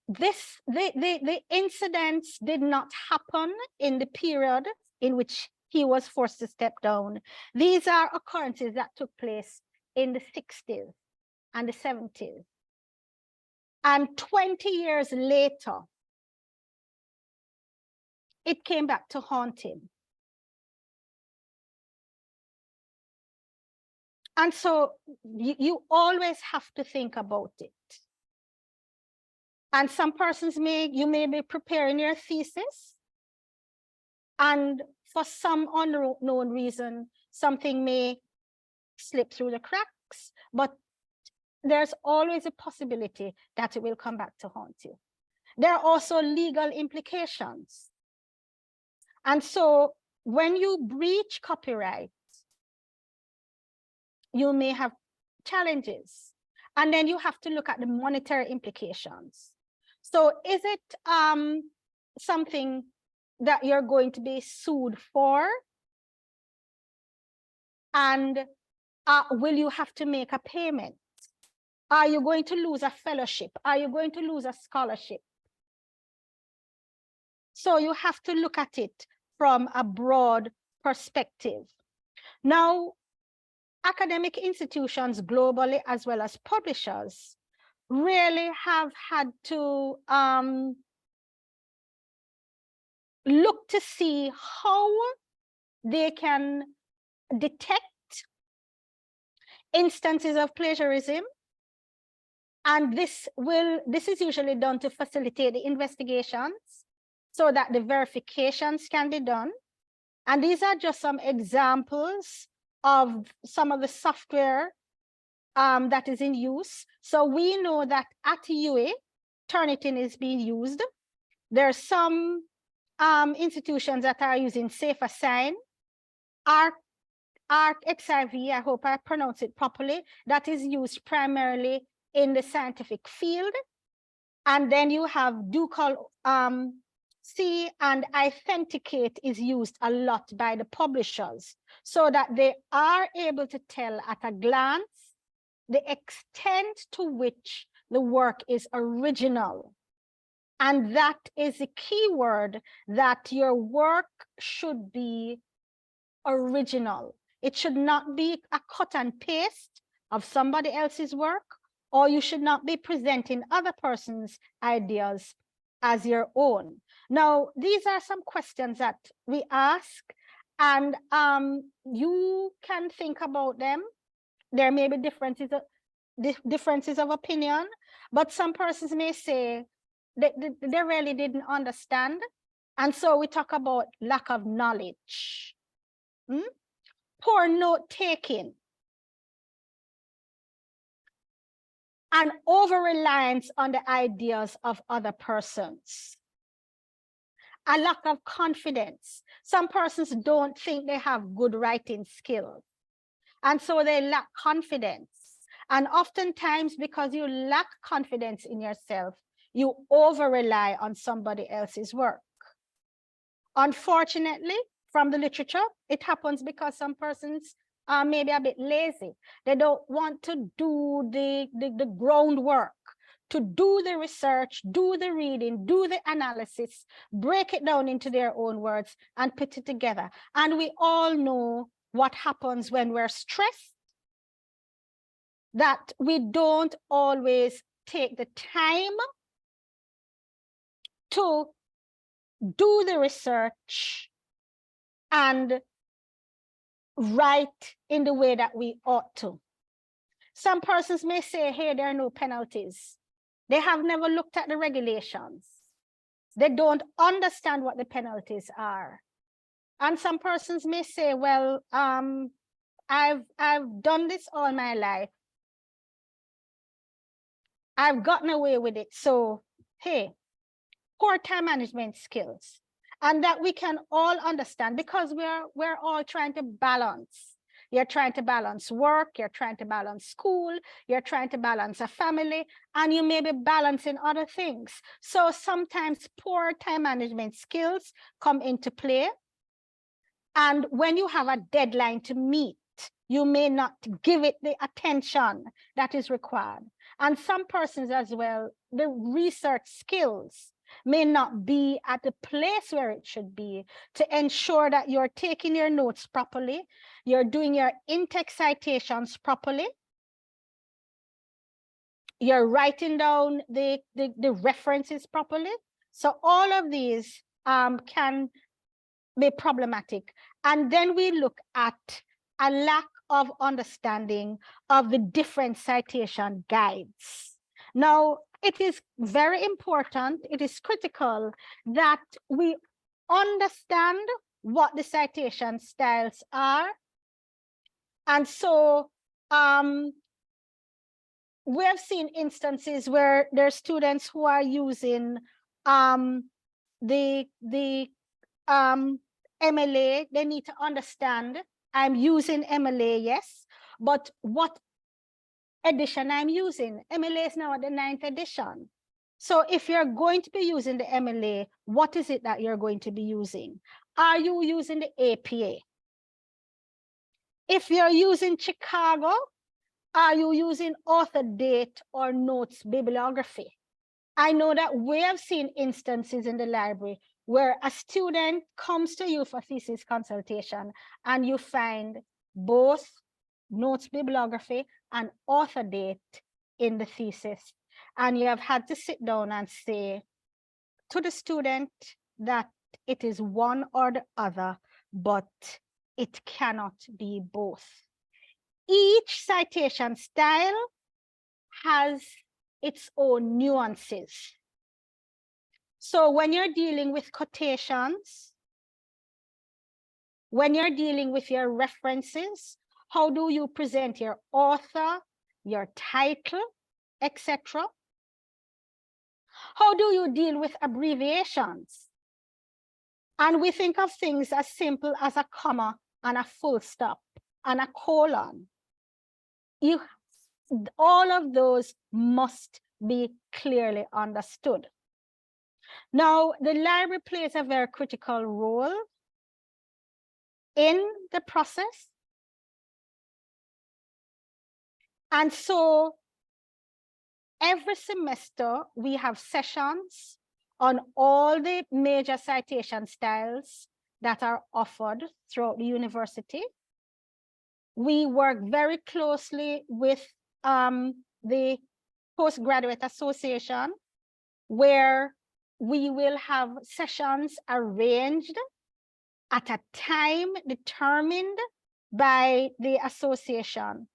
The incidents did not happen in the period in which he was forced to step down. These are occurrences that took place in the 60s and the 70s. And 20 years later, it came back to haunt him. And so you always have to think about it. And some persons you may be preparing your thesis, and for some unknown reason, something may slip through the cracks, but there's always a possibility that it will come back to haunt you. There are also legal implications. And so when you breach copyright, you may have challenges. And then you have to look at the monetary implications. So is it something that you're going to be sued for? And will you have to make a payment? Are you going to lose a fellowship? Are you going to lose a scholarship? So you have to look at it from a broad perspective. Now, academic institutions globally, as well as publishers, really have had to look to see how they can detect instances of plagiarism. And this is usually done to facilitate the investigations so that the verifications can be done. And these are just some examples of some of the software that is in use. So we know that at UA, Turnitin is being used. There are some institutions that are using SafeAssign. ArcXIV, I hope I pronounce it properly, that is used primarily in the scientific field. And then you have C and Authenticate is used a lot by the publishers so that they are able to tell at a glance the extent to which the work is original. And that is the key word, that your work should be original. It should not be a cut and paste of somebody else's work, or you should not be presenting other person's ideas as your own. Now, these are some questions that we ask, and you can think about them. There may be differences of opinion, but some persons may say that they really didn't understand. And so we talk about lack of knowledge, poor note-taking, and over-reliance on the ideas of other persons. A lack of confidence. Some persons don't think they have good writing skills, and so they lack confidence. And oftentimes, because you lack confidence in yourself, you over-rely on somebody else's work. Unfortunately, from the literature, it happens because some persons are maybe a bit lazy. They don't want to do the groundwork, to do the research, do the reading, do the analysis, break it down into their own words and put it together. And we all know what happens when we're stressed, that we don't always take the time to do the research and write in the way that we ought to. Some persons may say, hey, there are no penalties. They have never looked at the regulations. They don't understand what the penalties are. And some persons may say, well, I've done this all my life. I've gotten away with it. So, hey, poor time management skills, and that we can all understand, because we're all trying to balance. You're trying to balance work, you're trying to balance school, you're trying to balance a family, and you may be balancing other things. So sometimes poor time management skills come into play. And when you have a deadline to meet, you may not give it the attention that is required. And some persons as well, the research skills may not be at the place where it should be to ensure that you're taking your notes properly, you're doing your in-text citations properly, you're writing down the references properly. So all of these can be problematic. And then we look at a lack of understanding of the different citation guides. Now, it is very important, it is critical that we understand what the citation styles are. And so we have seen instances where there are students who are using the MLA. They need to understand, I'm using MLA, yes, but what edition I'm using? MLA is now at the 9th edition. So if you're going to be using the MLA, what is it that you're going to be using? Are you using the APA? If you're using Chicago, are you using author date or notes bibliography? I know that we have seen instances in the library where a student comes to you for thesis consultation and you find both notes bibliography and author date in the thesis. And you have had to sit down and say to the student that it is one or the other, but it cannot be both. Each citation style has its own nuances. So when you're dealing with quotations, when you're dealing with your references, how do you present your author, your title, etc.? How do you deal with abbreviations? And we think of things as simple as a comma and a full stop and a colon. All of those must be clearly understood. Now, the library plays a very critical role in the process. And so every semester, we have sessions on all the major citation styles that are offered throughout the university. We work very closely with the Postgraduate Association, where we will have sessions arranged at a time determined by the association,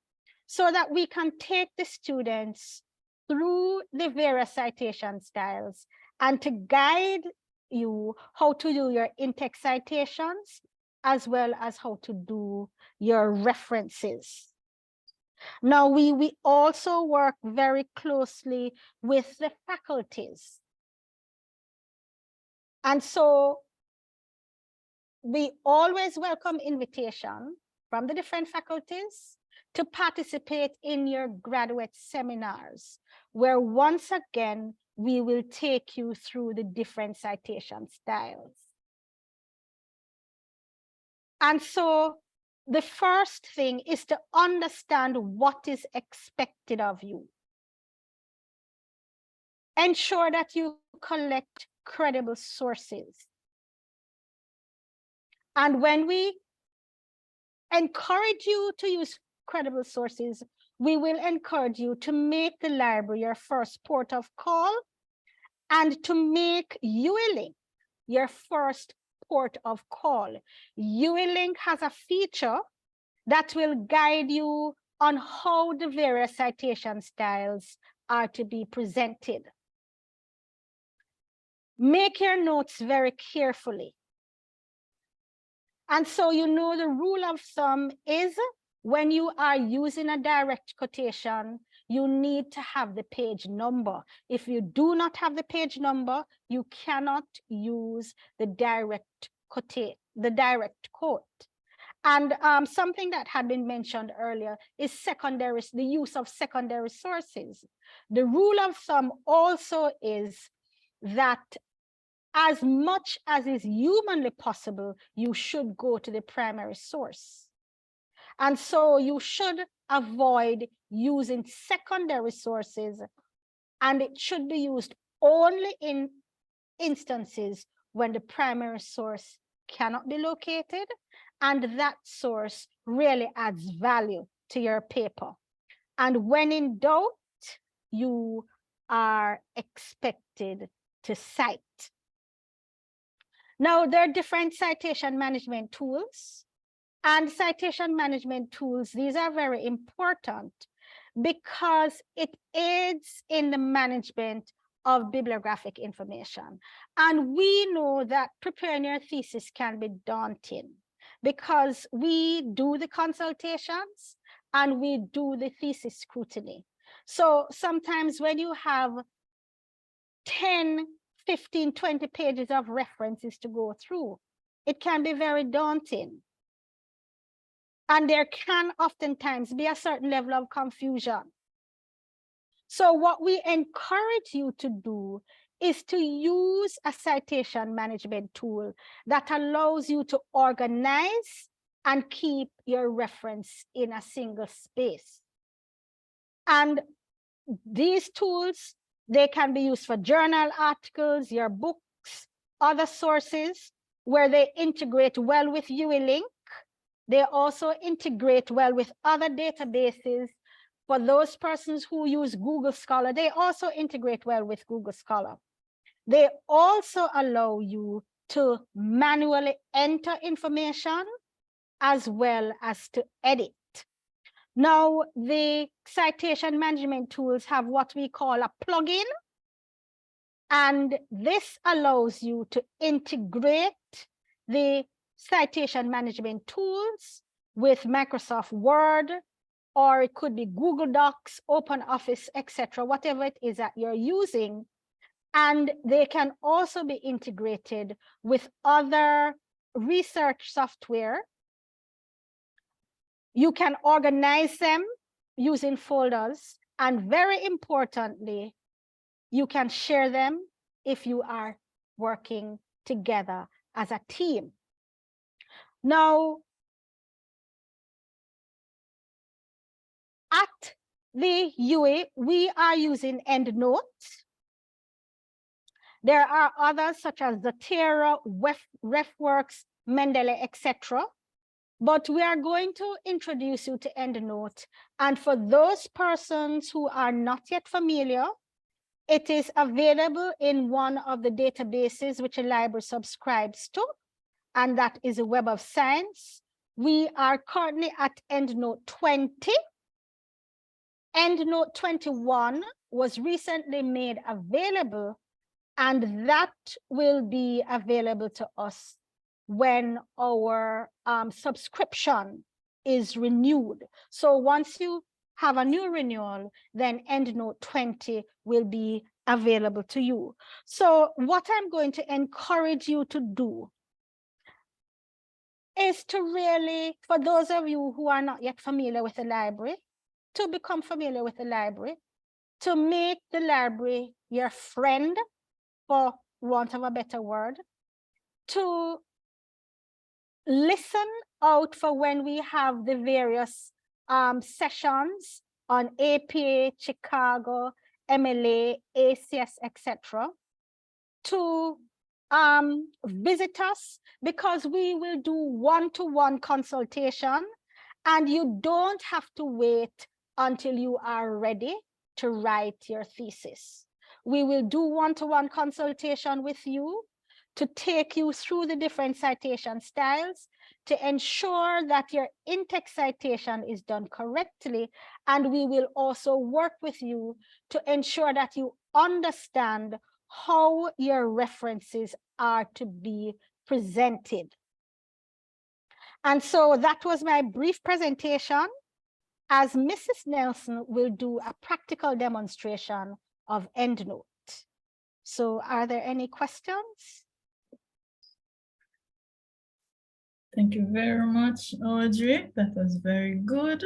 so that we can take the students through the various citation styles and to guide you how to do your in-text citations, as well as how to do your references. Now, we also work very closely with the faculties. And so we always welcome invitation from the different faculties to participate in your graduate seminars, where once again, we will take you through the different citation styles. And so the first thing is to understand what is expected of you. Ensure that you collect credible sources. And when we encourage you to use credible sources, we will encourage you to make the library your first port of call and to make ULink your first port of call. ULink has a feature that will guide you on how the various citation styles are to be presented. Make your notes very carefully. And so you know the rule of thumb is when you are using a direct quotation, you need to have the page number. If you do not have the page number, you cannot use the direct quote. And something that had been mentioned earlier is the use of secondary sources. The rule of thumb also is that as much as is humanly possible, you should go to the primary source. And so you should avoid using secondary sources, and it should be used only in instances when the primary source cannot be located and that source really adds value to your paper. And when in doubt, you are expected to cite. Now, there are different citation management tools, and citation management tools, these are very important because it aids in the management of bibliographic information. And we know that preparing your thesis can be daunting because we do the consultations and we do the thesis scrutiny. So sometimes when you have 10, 15, 20 pages of references to go through, it can be very daunting. And there can oftentimes be a certain level of confusion. So what we encourage you to do is to use a citation management tool that allows you to organize and keep your reference in a single space. And these tools, they can be used for journal articles, your books, other sources where they integrate well with UILink. They also integrate well with other databases. For those persons who use Google Scholar, they also integrate well with Google Scholar. They also allow you to manually enter information as well as to edit. Now, the citation management tools have what we call a plugin, and this allows you to integrate the citation management tools with Microsoft Word, or it could be Google Docs, OpenOffice, etc., whatever it is that you're using. And they can also be integrated with other research software. You can organize them using folders, and very importantly, you can share them if you are working together as a team. Now, at the UA, we are using EndNote. There are others such as Zotero, RefWorks, Mendeley, etc. But we are going to introduce you to EndNote. And for those persons who are not yet familiar, it is available in one of the databases which a library subscribes to, and that is a Web of Science. We are currently at EndNote 20. EndNote 21 was recently made available, and that will be available to us when our subscription is renewed. So once you have a new renewal, then EndNote 20 will be available to you. So what I'm going to encourage you to do is to really, for those of you who are not yet familiar with the library, to become familiar with the library, to make the library your friend, for want of a better word, to listen out for when we have the various sessions on APA, Chicago, MLA, ACS, etc. To visit us, because we will do one-to-one consultation, and you don't have to wait until you are ready to write your thesis. We will do one-to-one consultation with you to take you through the different citation styles, to ensure that your in-text citation is done correctly. And we will also work with you to ensure that you understand how your references are to be presented. And so that was my brief presentation. as Mrs. Nelson will do a practical demonstration of EndNote. So are there any questions? Thank you very much, Audrey. That was very good.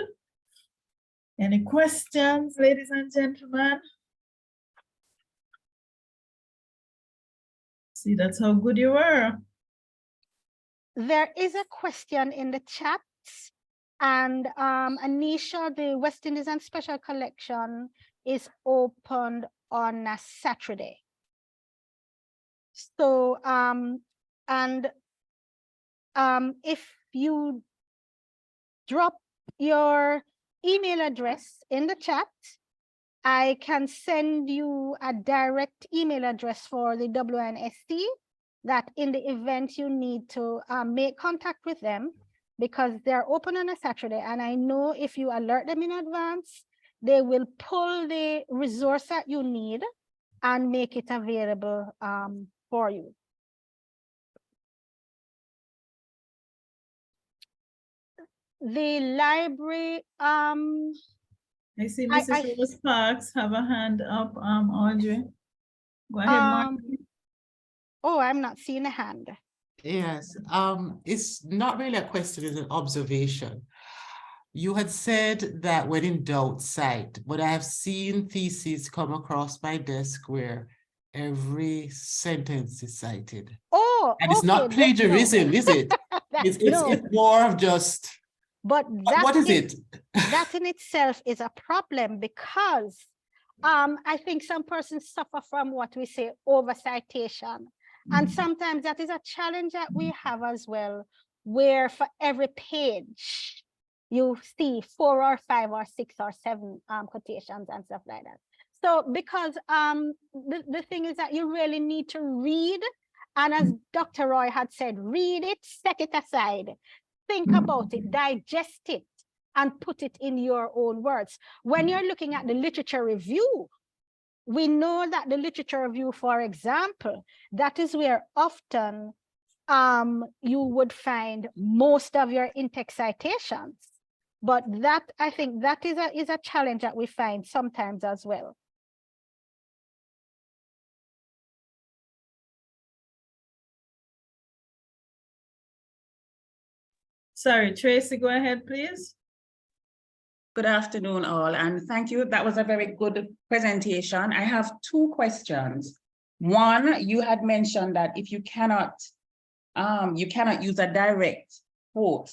Any questions, ladies and gentlemen? See, that's how good you were. There is a question in the chat, and Anisha, the West Indies and Special Collection is opened on a Saturday. So, if you drop your email address in the chat, I can send you a direct email address for the WNSC, that in the event you need to make contact with them, because they're open on a Saturday. And I know if you alert them in advance, they will pull the resource that you need and make it available for you. The library, I see Mrs. Rose Parks have a hand up, Audrey. Go ahead, Mark. Oh, I'm not seeing a hand. Yes, it's not really a question, it's an observation. You had said that when in doubt, cite, but I have seen theses come across my desk where every sentence is cited. Oh, and it's not plagiarism, is it? It's more of just. But that what is it? That in itself is a problem, because I think some persons suffer from what we say over-citation. And sometimes that is a challenge that we have as well, where for every page, you see 4 or 5 or 6 or 7 quotations and stuff like that. So because the thing is that you really need to read, and as Dr. Roy had said, read it, set it aside, think about it, digest it, and put it in your own words. When you're looking at the literature review, we know that the literature review, for example, that is where often you would find most of your in-text citations. But that, I think that is a challenge that we find sometimes as well. Sorry, Tracy, go ahead, please. Good afternoon, all, and thank you. That was a very good presentation. I have 2 questions. One, you had mentioned that if you cannot use a direct quote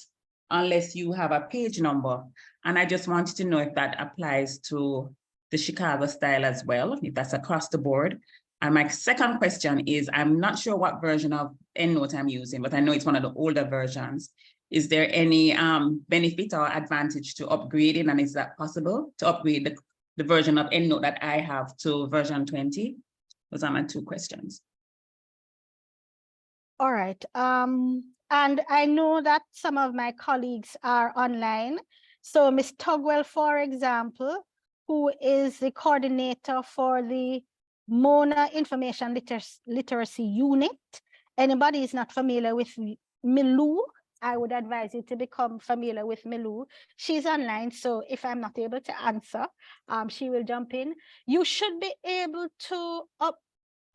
unless you have a page number. And I just wanted to know if that applies to the Chicago style as well, if that's across the board. And my second question is, I'm not sure what version of EndNote I'm using, but I know it's one of the older versions. Is there any benefit or advantage to upgrading, and is that possible to upgrade the version of EndNote that I have to version 20? Those are my 2 questions. All right. And I know that some of my colleagues are online. So Ms. Tugwell, for example, who is the coordinator for the Mona Information Literacy Unit. Anybody is not familiar with Milou, I would advise you to become familiar with Milou. She's online, so if I'm not able to answer, she will jump in. You should be able to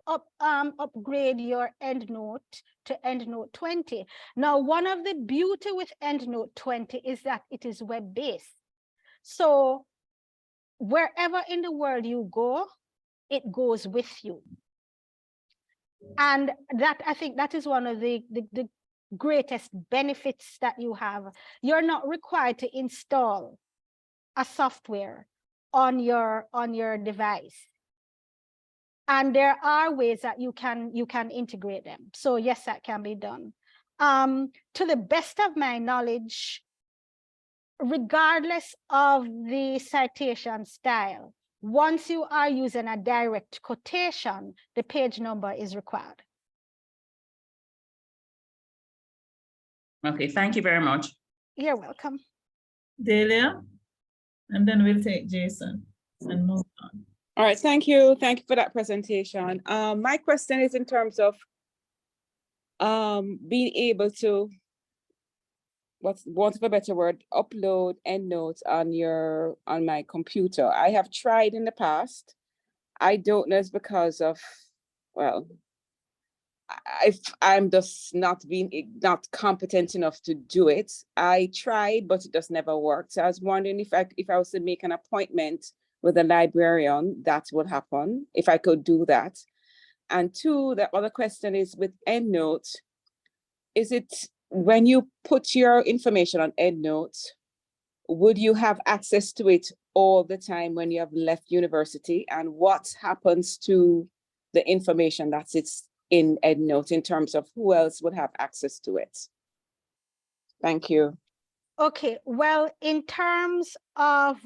upgrade your EndNote to EndNote 20. Now, one of the beauty with EndNote 20 is that it is web-based. So wherever in the world you go, it goes with you. And that, I think that is one of the greatest benefits that you have. You're not required to install a software on your device. And there are ways that you can integrate them. So yes, that can be done. To the best of my knowledge, regardless of the citation style, once you are using a direct quotation, the page number is required. Okay, thank you very much. You're welcome. Delia, and then we'll take Jason and move on. All right, thank you. Thank you for that presentation. My question is in terms of being able to what's want of a better word, upload EndNote on my computer. I have tried in the past. I don't know, it's because of, well, I'm just not competent enough to do it. I tried, but it just never worked. So I was wondering if I was to make an appointment with a librarian, that would happen, if I could do that. And two, the other question is with EndNote, is it when you put your information on EndNote, would you have access to it all the time when you have left university? And what happens to the information that's in EndNote in terms of who else would have access to it? Thank you. Okay, well, in terms of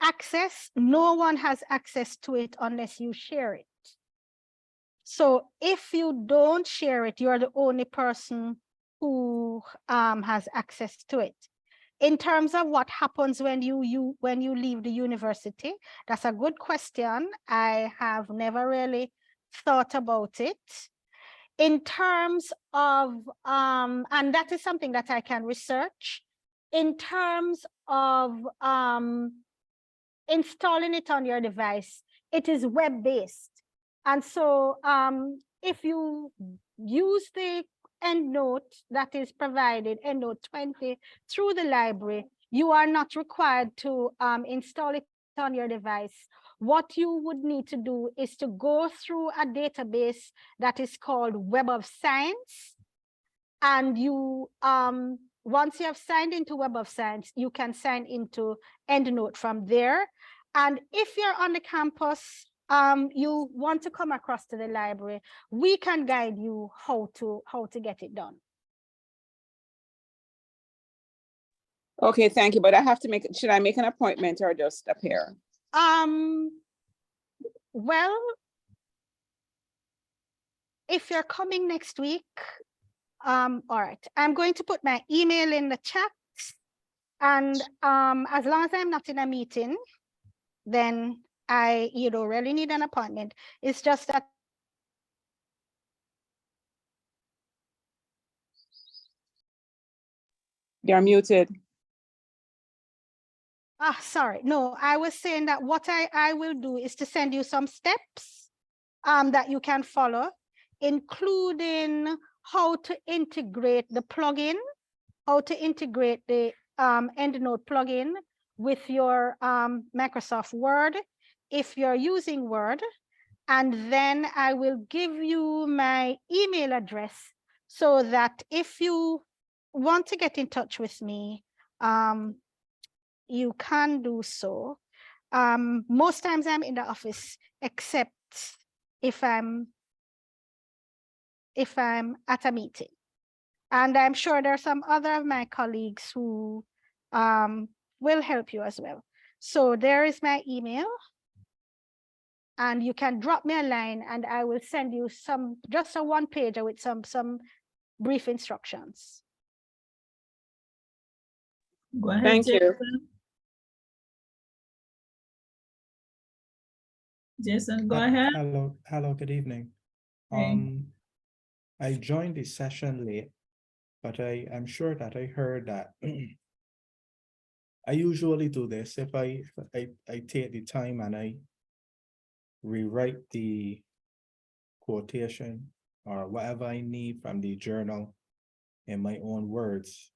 access, no one has access to it unless you share it. So if you don't share it, you're the only person who has access to it. In terms of what happens when you leave the university, that's a good question. I have never really thought about it. In terms of, and that is something that I can research. In terms of installing it on your device, it is web-based. And so if you use the EndNote that is provided, EndNote 20, through the library, you are not required to install it on your device. What you would need to do is to go through a database that is called Web of Science. And you, once you have signed into Web of Science, you can sign into EndNote from there. And if you're on the campus, you want to come across to the library, we can guide you how to get it done. Okay, thank you. But I have to should I make an appointment or just appear? Well, if you're coming next week, all right, I'm going to put my email in the chat, and as long as I'm not in a meeting, then you don't really need an appointment. It's just that You're muted. Sorry, no, I was saying that what I will do is to send you some steps that you can follow, including how to integrate the plugin, how to integrate the EndNote plugin with your Microsoft Word, if you're using Word, and then I will give you my email address so that if you want to get in touch with me, you can do so. Most times I'm in the office, except if I'm at a meeting. And I'm sure there are some other of my colleagues who will help you as well. So there is my email, and you can drop me a line and I will send you just a one pager with some brief instructions. Go ahead, Thank you. Jason. Jason, go ahead. Hello, good evening. Hey. I joined the session late, but I'm sure that I heard that I usually do this if I take the time and I rewrite the quotation or whatever I need from the journal in my own words.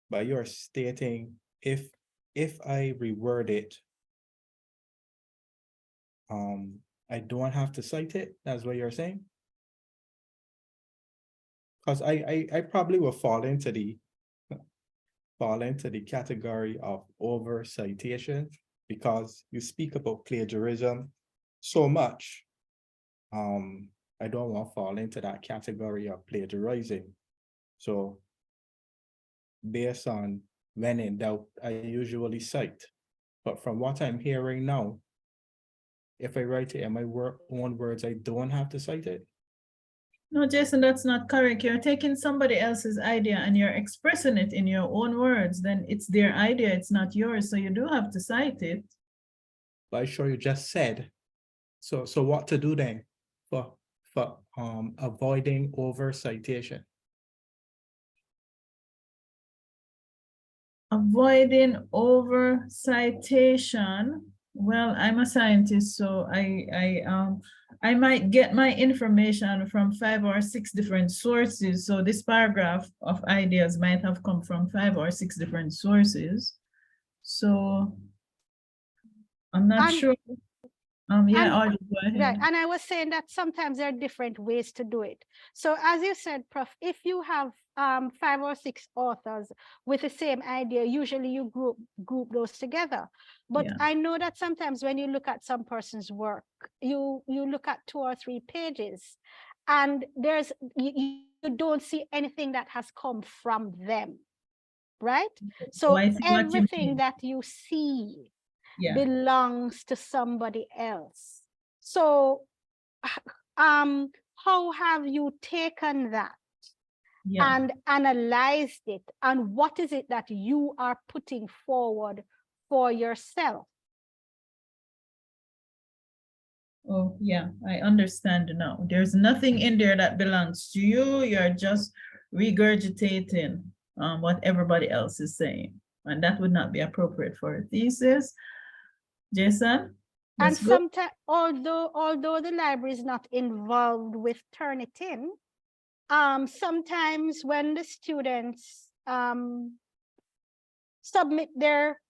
But you're stating if I reword it, I don't have to cite it. That's what you're saying? Because I probably will fall into the category of over citation, because you speak about plagiarism so much. I don't want to fall into that category of plagiarizing. So based on when in doubt, I usually cite. But from what I'm hearing now, if I write it in my own words, I don't have to cite it. No, Jason, that's not correct. You're taking somebody else's idea and you're expressing it in your own words. Then it's their idea, it's not yours. So you do have to cite it. But I'm sure you just said. So what to do then for avoiding over citation? Avoiding over citation. Well, I'm a scientist, so I might get my information from 5 or 6 different sources. So this paragraph of ideas might have come from 5 or 6 different sources. So I'm not sure. Yeah, Audrey, go ahead. Right, and I was saying that sometimes there are different ways to do it. So as you said, Prof, if you have 5 or 6 authors with the same idea, usually you group those together. But Yeah. I know that sometimes when you look at some person's work, you look at 2 or 3 pages, and you don't see anything that has come from them, right? So I see what you everything mean. that you see Yeah. belongs to somebody else. So how have you taken that and analyzed it, and what is it that you are putting forward for yourself? Oh, yeah, I understand now. There's nothing in there that belongs to you. You're just regurgitating what everybody else is saying. And that would not be appropriate for a thesis. Jason? And That's good. sometimes, although the library is not involved with Turnitin, sometimes when the students submit their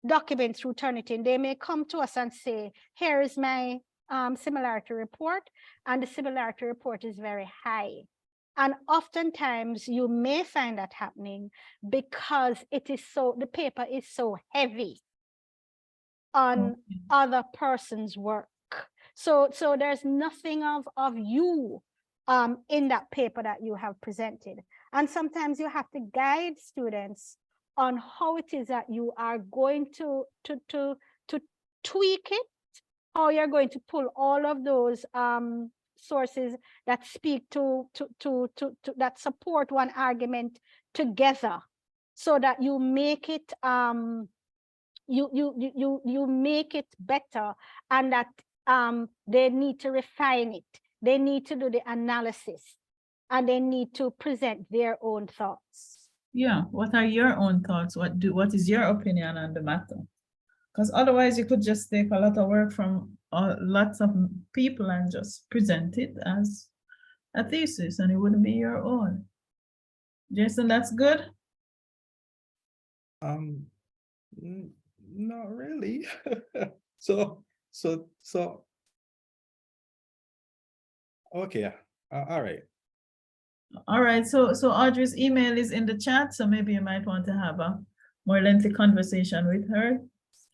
documents through Turnitin, they may come to us and say, here is my similarity report, and the similarity report is very high. And oftentimes you may find that happening because the paper is so heavy on other person's work. So there's nothing of you in that paper that you have presented. And sometimes you have to guide students on how it is that you are going to tweak it, how you're going to pull all of those sources that speak to that support one argument together, so that you make it you make it better, and that they need to refine it, they need to do the analysis, and they need to present their own thoughts. Yeah, what are your own thoughts? What is your opinion on the matter? Because otherwise you could just take a lot of work from lots of people and just present it as a thesis, and it wouldn't be your own. Jason, that's good? Not really. So okay, all right. All right, so Audrey's email is in the chat, so maybe you might want to have a more lengthy conversation with her.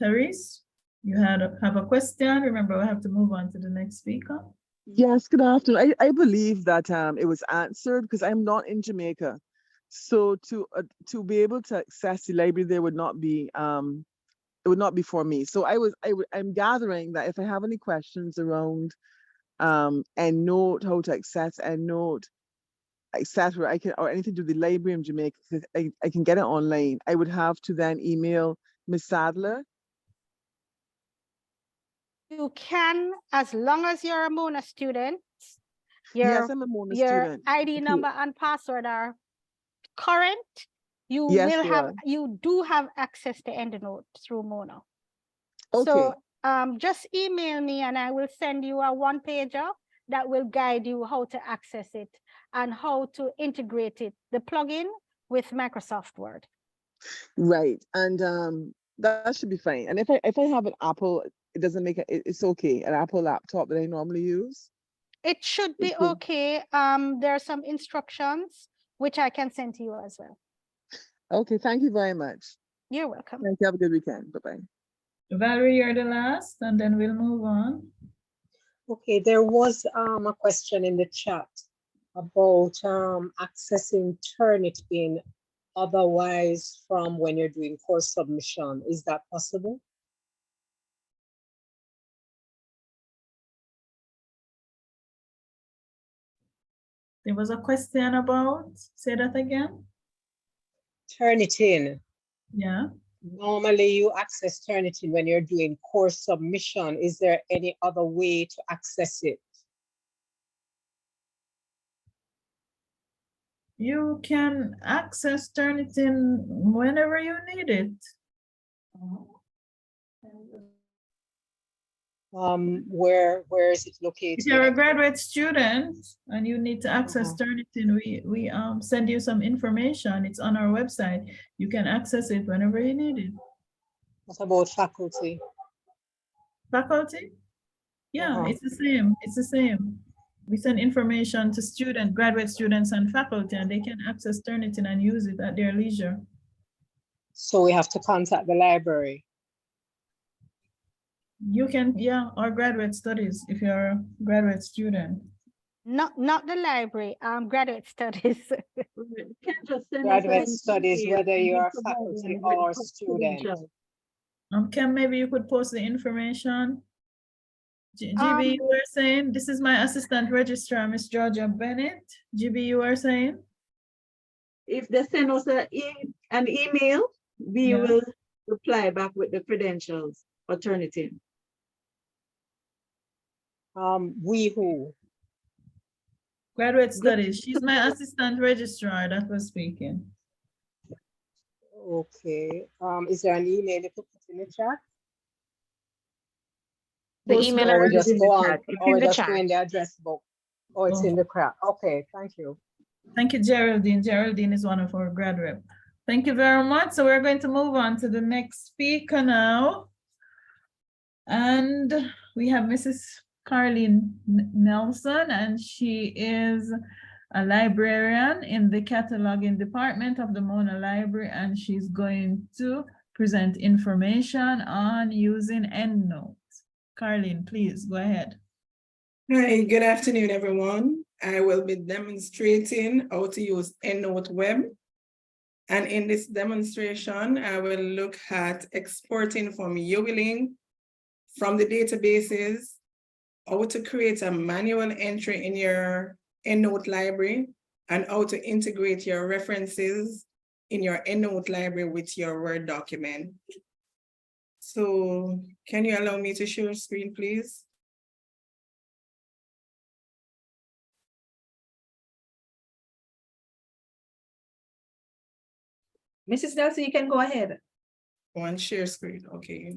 Therese, you have a question? Remember, we have to move on to the next speaker. Yes, good afternoon. I believe that it was answered because I'm not in Jamaica. So to be able to access the library, there would not be it would not be for me. So I'm gathering that if I have any questions around EndNote, how to access EndNote, etc., or anything to do with the library in Jamaica, I can get it online. I would have to then email Ms. Sadler. You can, as long as you're a Mona student. Yes, I'm a Mona student. ID number and password are current. You do have access to EndNote through Mona. Okay. So just email me and I will send you a one-pager that will guide you how to access it and how to integrate it, the plugin with Microsoft Word. Right, and that should be fine. And if I have an Apple, it doesn't make it's okay. An Apple laptop that I normally use. It should be okay. There are some instructions which I can send to you as well. Okay, thank you very much. You're welcome. Thank you. Have a good weekend. Bye-bye. Valerie, you're the last, and then we'll move on. Okay, there was a question in the chat about accessing Turnitin otherwise from when you're doing course submission. Is that possible? There was a question about, say that again? Turnitin. Yeah. Normally you access Turnitin when you're doing course submission. Is there any other way to access it? You can access Turnitin whenever you need it. Where is it located? If you're a graduate student and you need to access Uh-huh. Turnitin, we send you some information. It's on our website. You can access it whenever you need it. What about faculty? Faculty? Yeah, Uh-huh. it's the same. It's the same. We send information to students, graduate students and faculty, and they can access Turnitin and use it at their leisure. So we have to contact the library. You can, yeah, or graduate studies if you're a graduate student. Not the library, graduate studies. Graduate studies, whether you're faculty or student. Ken, maybe you could post the information. GB, you were saying, this is my assistant registrar, Miss Georgia Bennett. GB, you were saying? If they send us an email, we will reply back with the credentials for Turnitin. We who? Graduate studies. She's my assistant registrar that was speaking. Okay. Is there an email you could put in the chat? The email Or we address just go on, it's or in we the just chat. go in the address book. Oh, it's in the chat. Okay, thank you. Thank you, Geraldine. Geraldine is one of our graduates. Thank you very much. So we're going to move on to the next speaker now. And we have Mrs. Carlene Nelson, and she is a librarian in the cataloging department of the Mona Library, and she's going to present information on using EndNote. Carlene, please go ahead. Hi, good afternoon, everyone. I will be demonstrating how to use EndNote Web. And in this demonstration, I will look at exporting from UWLink, from the databases, how to create a manual entry in your EndNote library, and how to integrate your references in your EndNote library with your Word document. So can you allow me to share screen, please? Mrs. Nelson, you can go ahead. One share screen, okay.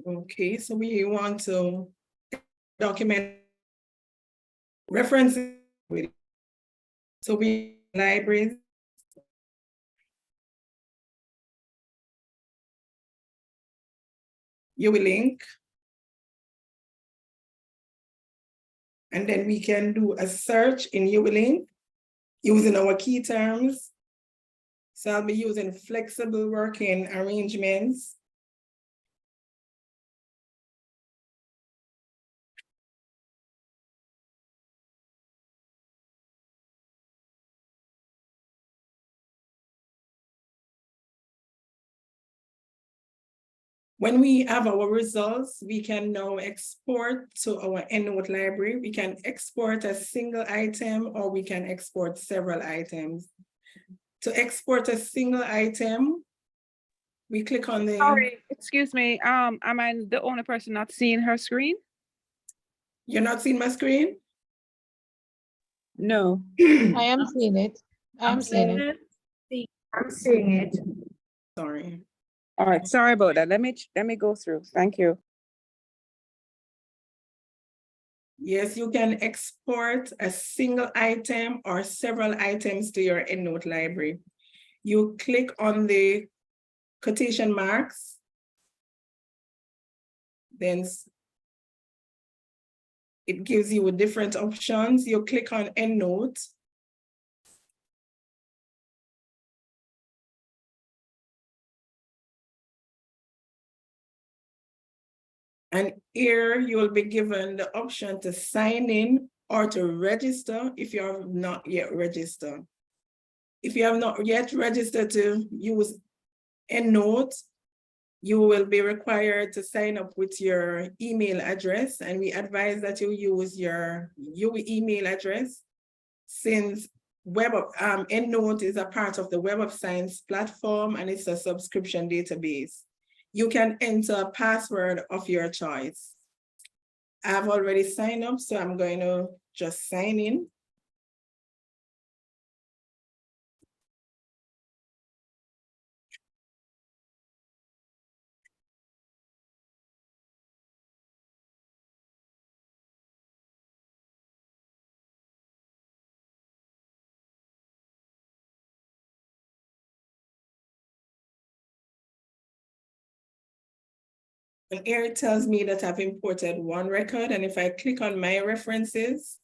Okay, so we want to document references. So we libraries. UWLink. And then we can do a search in UWLink using our key terms. So I'll be using flexible working arrangements. When we have our results, we can now export to our EndNote library. We can export a single item or we can export several items. To export a single item, we click on the... Sorry, excuse me. Am I the only person not seeing her screen? You're not seeing my screen? No. I am seeing it. I'm seeing it. I'm seeing it. Sorry. All right, sorry about that. Let me go through. Thank you. Yes, you can export a single item or several items to your EndNote library. You click on the quotation marks, then it gives you different options. You click on EndNote. And here you will be given the option to sign in or to register if you have not yet registered. If you have not yet registered to use EndNote, you will be required to sign up with your email address, and we advise that you use your email address since EndNote is a part of the Web of Science platform and it's a subscription database. you can enter a password of your choice. I've already signed up, so I'm going to just sign in. And here it tells me that I've imported one record, and if I click on my references,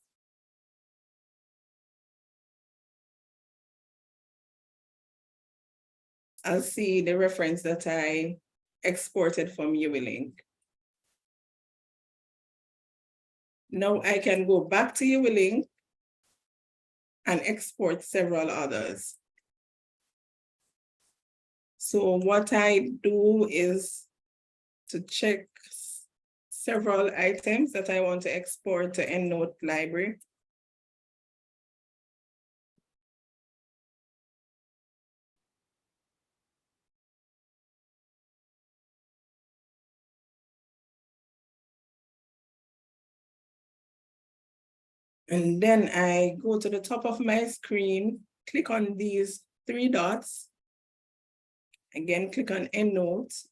I'll see the reference that I exported from UWLink. Now I can go back to UWLink and export several others. So what I do is to check several items that I want to export to EndNote library. And then I go to the top of my screen, click on these three dots. Again, click on EndNote.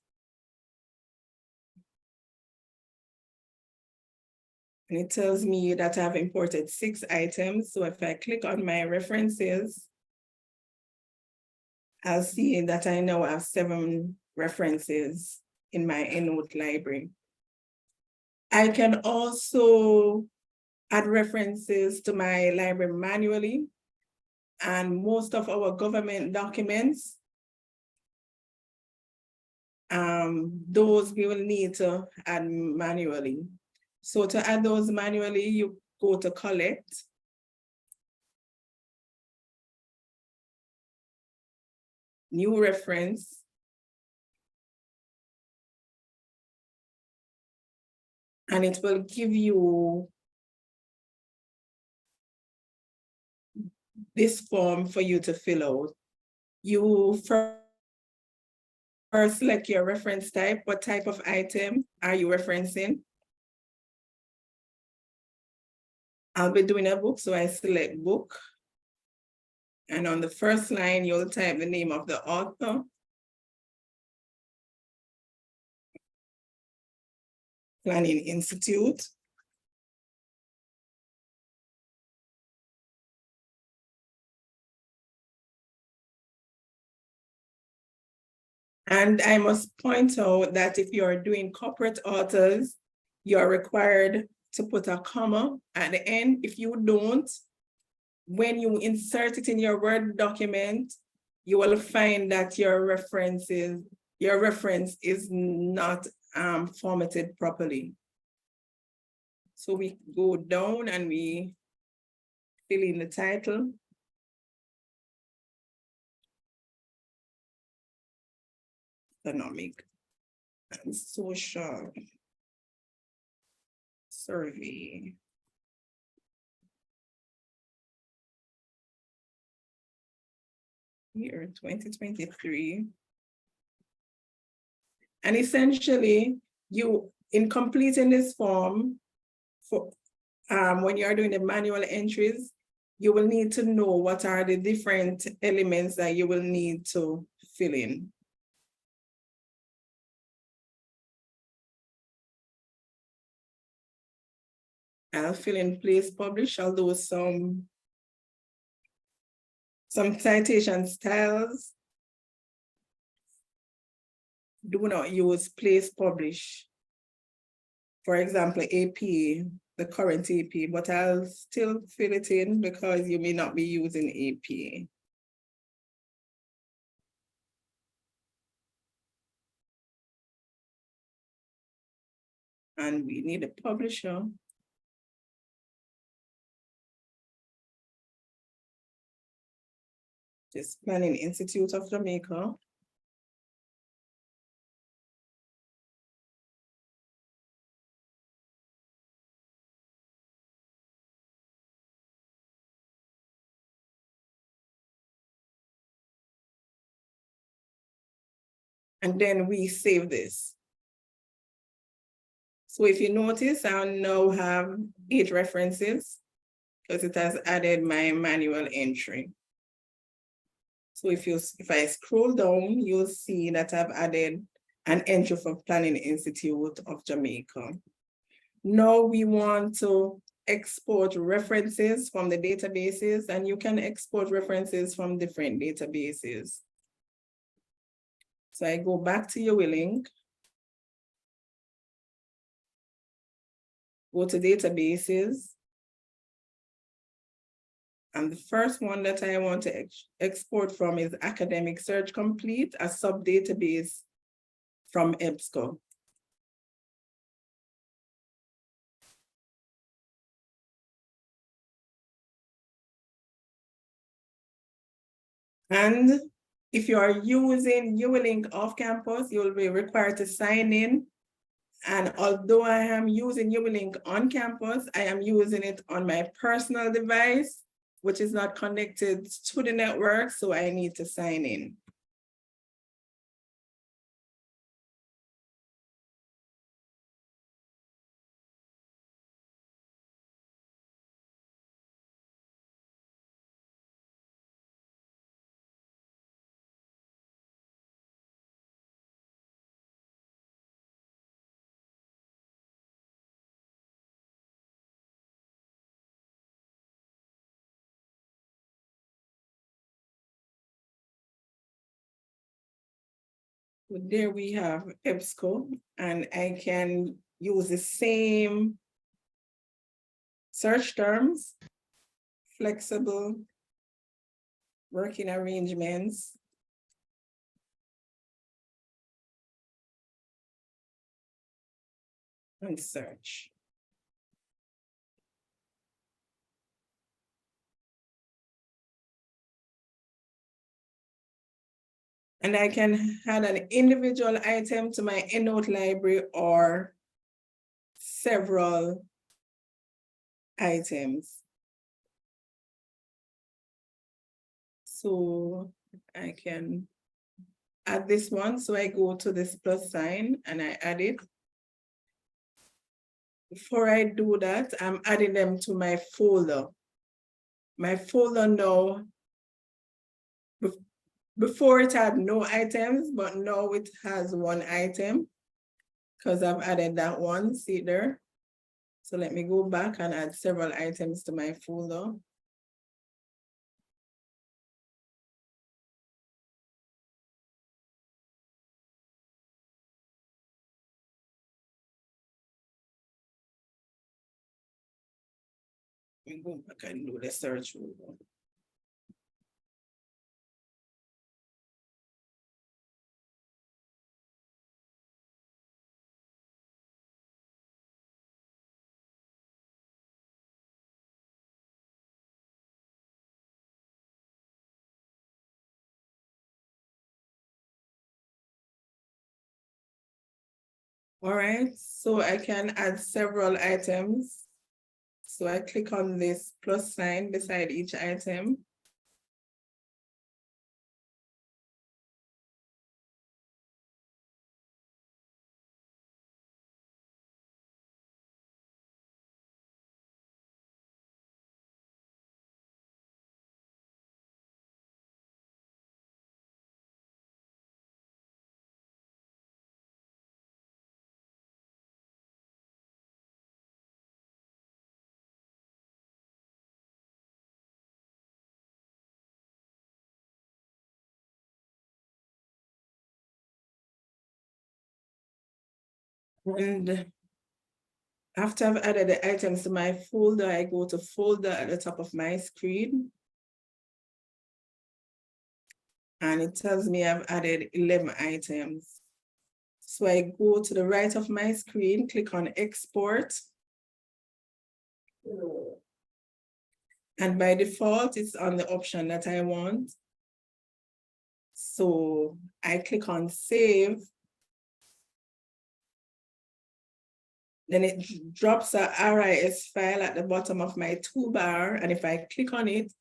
And it tells me that I've imported 6 items. So if I click on my references, I'll see that I now have 7 references in my EndNote library. I can also add references to my library manually, and most of our government documents, those we will need to add manually. So to add those manually, you go to collect. New reference. And it will give you this form for you to fill out. You first select your reference type. What type of item are you referencing? I'll be doing a book, so I select book. And on the first line, you'll type the name of the author. Planning Institute. And I must point out that if you're doing corporate authors, you're required to put a comma at the end. If you don't, when you insert it in your Word document, you will find that your reference is not formatted properly. So we go down and we fill in the title. Economic and social survey. Year 2023. And essentially, in completing this form, for when you're doing the manual entries, you will need to know what are the different elements that you will need to fill in. I'll fill in place publish, although some citation styles do not use place publish. For example, AP, the current AP, but I'll still fill it in because you may not be using AP. And we need a publisher. This Planning Institute of Jamaica. And then we save this. So if you notice, I now have 8 references because it has added my manual entry. So if I scroll down, you'll see that I've added an entry for Planning Institute of Jamaica. Now we want to export references from the databases, and you can export references from different databases. So I go back to UWLink, go to databases, and the first one that I want to export from is Academic Search Complete, a sub-database from EBSCO. And if you are using UWLink off campus, you'll be required to sign in. And although I am using UWLink on campus, I am using it on my personal device, which is not connected to the network, so I need to sign in. There we have EBSCO, and I can use the same search terms, flexible working arrangements, and search. And I can add an individual item to my EndNote library or several items. So I can add this one. So I go to this plus sign and I add it. Before I do that, I'm adding them to my folder. My folder now, before it had no items, but now it has one item because I've added that one, see there? So let me go back and add several items to my folder. Let me go back and do the search folder. All right, so I can add several items. So I click on this plus sign beside each item. And after I've added the items to my folder, I go to folder at the top of my screen. And it tells me I've added 11 items. So I go to the right of my screen, click on export. And by default, it's on the option that I want. So I click on save. Then it drops a RIS file at the bottom of my toolbar. And if I click on it,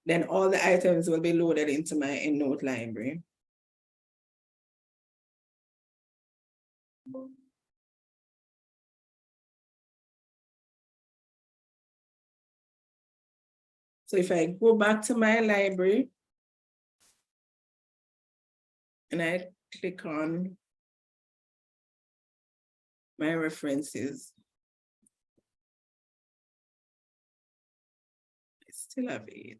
then all the items will be loaded into my EndNote library. So if I go back to my library and I click on my references, I still have 8.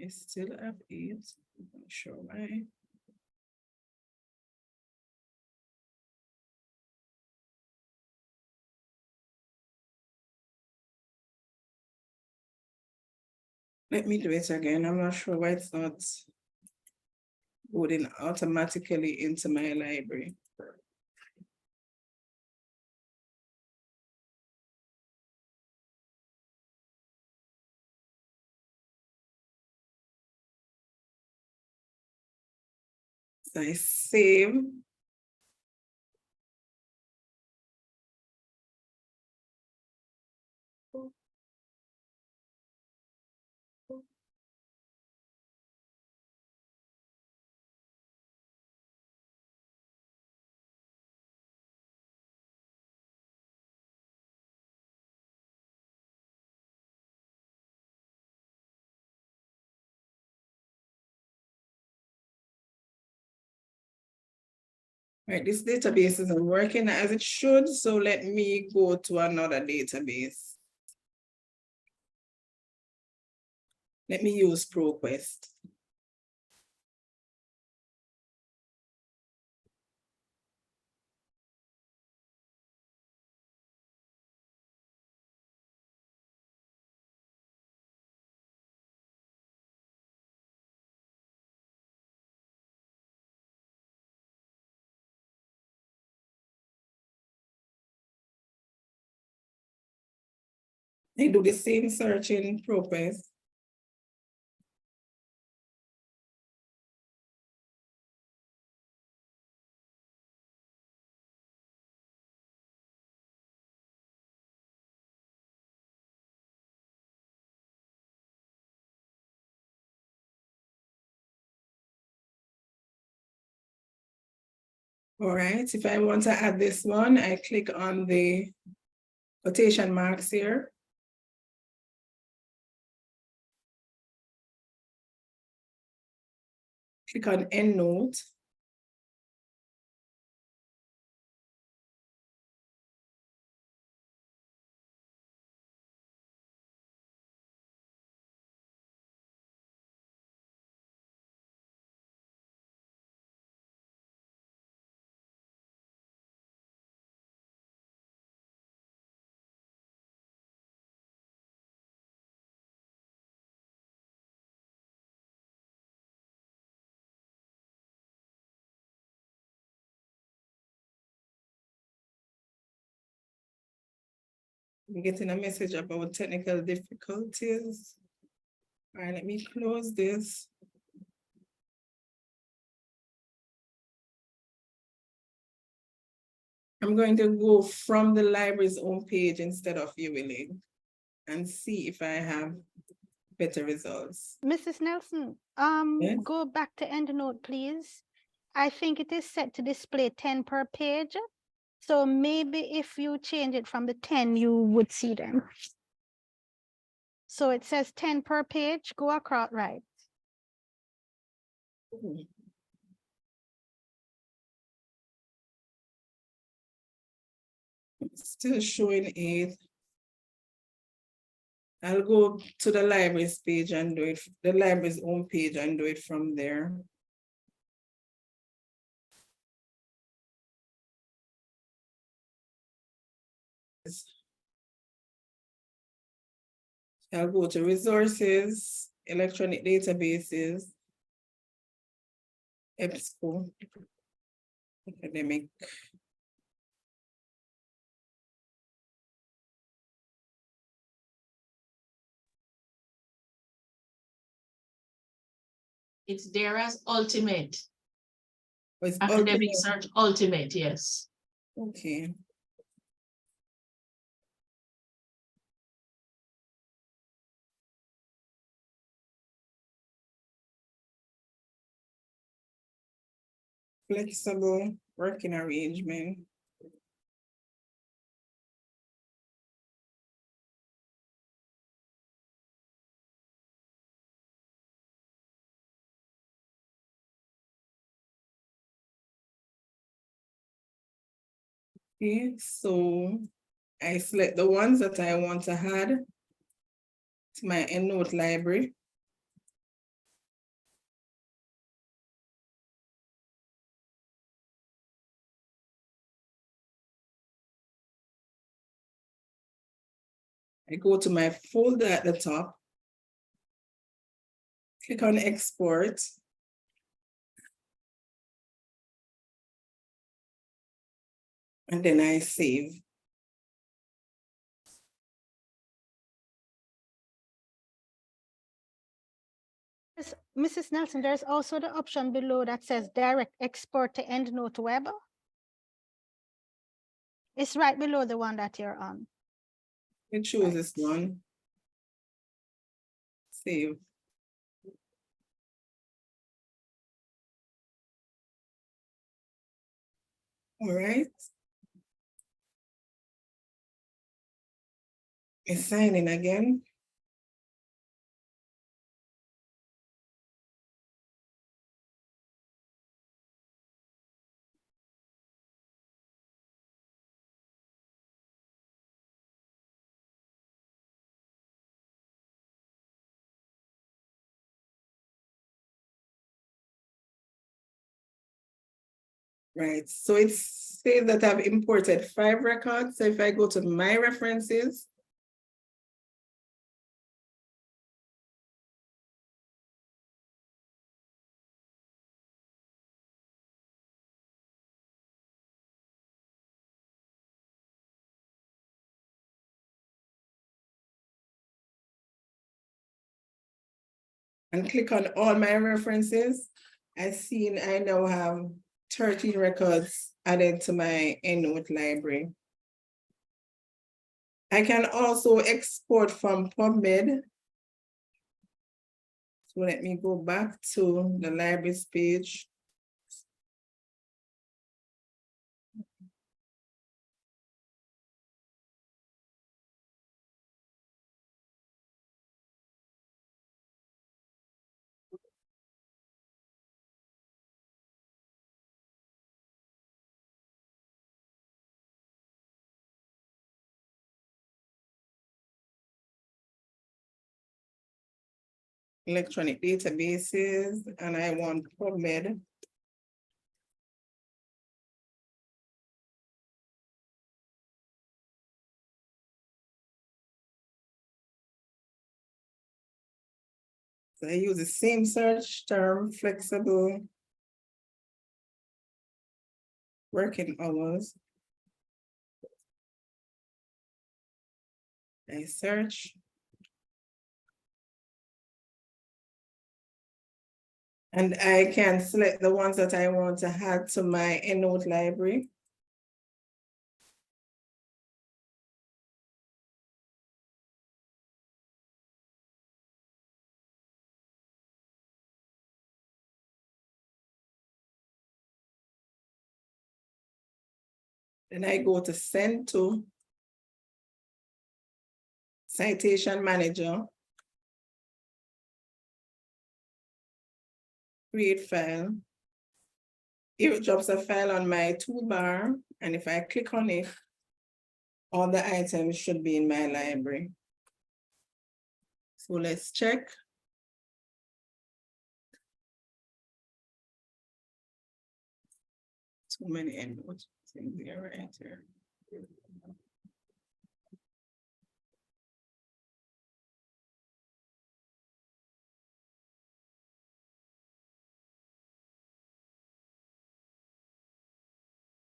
I still have 8. I'm not sure why. Let me do it again. I'm not sure why it's not loading automatically into my library. So I save. Right, this database isn't working as it should, so let me go to another database. Let me use ProQuest. I do the same search in ProQuest. All right, if I want to add this one, I click on the quotation marks here. Click on EndNote. I'm getting a message about technical difficulties. All right, let me close this. I'm going to go from the library's own page instead of viewing and see if I have better results. Mrs. Nelson, Yes. go back to EndNote, please. I think it is set to display 10 per page. So maybe if you change it from the 10, you would see them. So it says 10 per page, go across, right? Still showing 8. I'll go to the library's page and do it, the library's own page and do it from there. I'll go to resources, electronic databases, EBSCO, academic. It's there as ultimate. It's Academic ultimate. search ultimate, yes. Okay. flexible working arrangement. Okay, so I select the ones that I want to add to my EndNote library. I go to my folder at the top, click on export. And then I save. Mrs. Nelson, there's also the option below that says direct export to EndNote web. It's right below the one that you're on. It choose this one. Save. All right. It's signing again. Right, so it's say that I've imported 5 records. So if I go to my references, and click on all my references, I now have 13 records added to my EndNote library. I can also export from PubMed. So let me go back to the libraries page. Electronic databases, and I want PubMed. So I use the same search term, flexible working hours. I search. And I can select the ones that I want to add to my EndNote library. Then I go to send to citation manager, create file. It drops a file on my toolbar, and if I click on it, all the items should be in my library. So let's check. Too many EndNotes in there right here.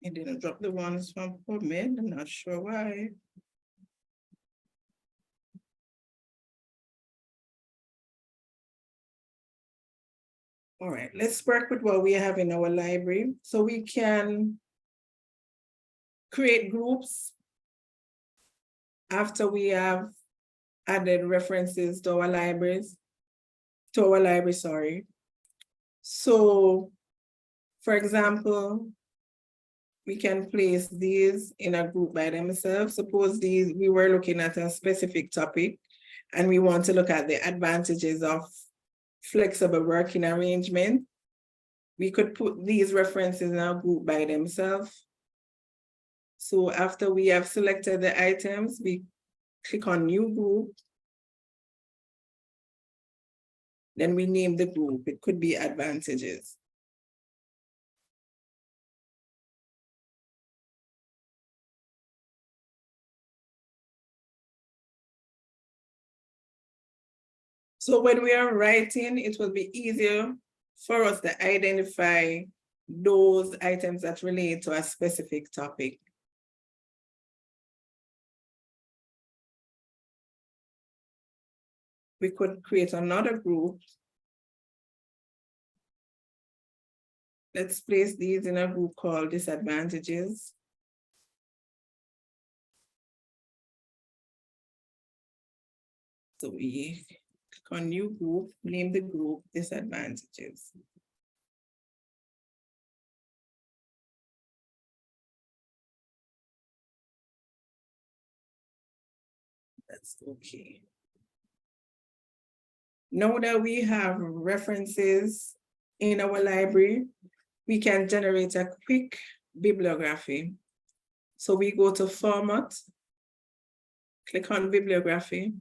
It didn't drop the ones from PubMed, I'm not sure why. All right, let's work with what we have in our library. So we can create groups after we have added references to our libraries, sorry. So For example, we can place these in a group by themselves. Suppose we were looking at a specific topic and we want to look at the advantages of flexible working arrangement. We could put these references in a group by themselves. So after we have selected the items, we click on new group. Then we name the group. It could be advantages. So when we are writing, it will be easier for us to identify those items that relate to a specific topic. We could create another group. Let's place these in a group called disadvantages. So we click on new group, name the group disadvantages. That's okay. Now that we have references in our library, we can generate a quick bibliography. So we go to format, click on bibliography.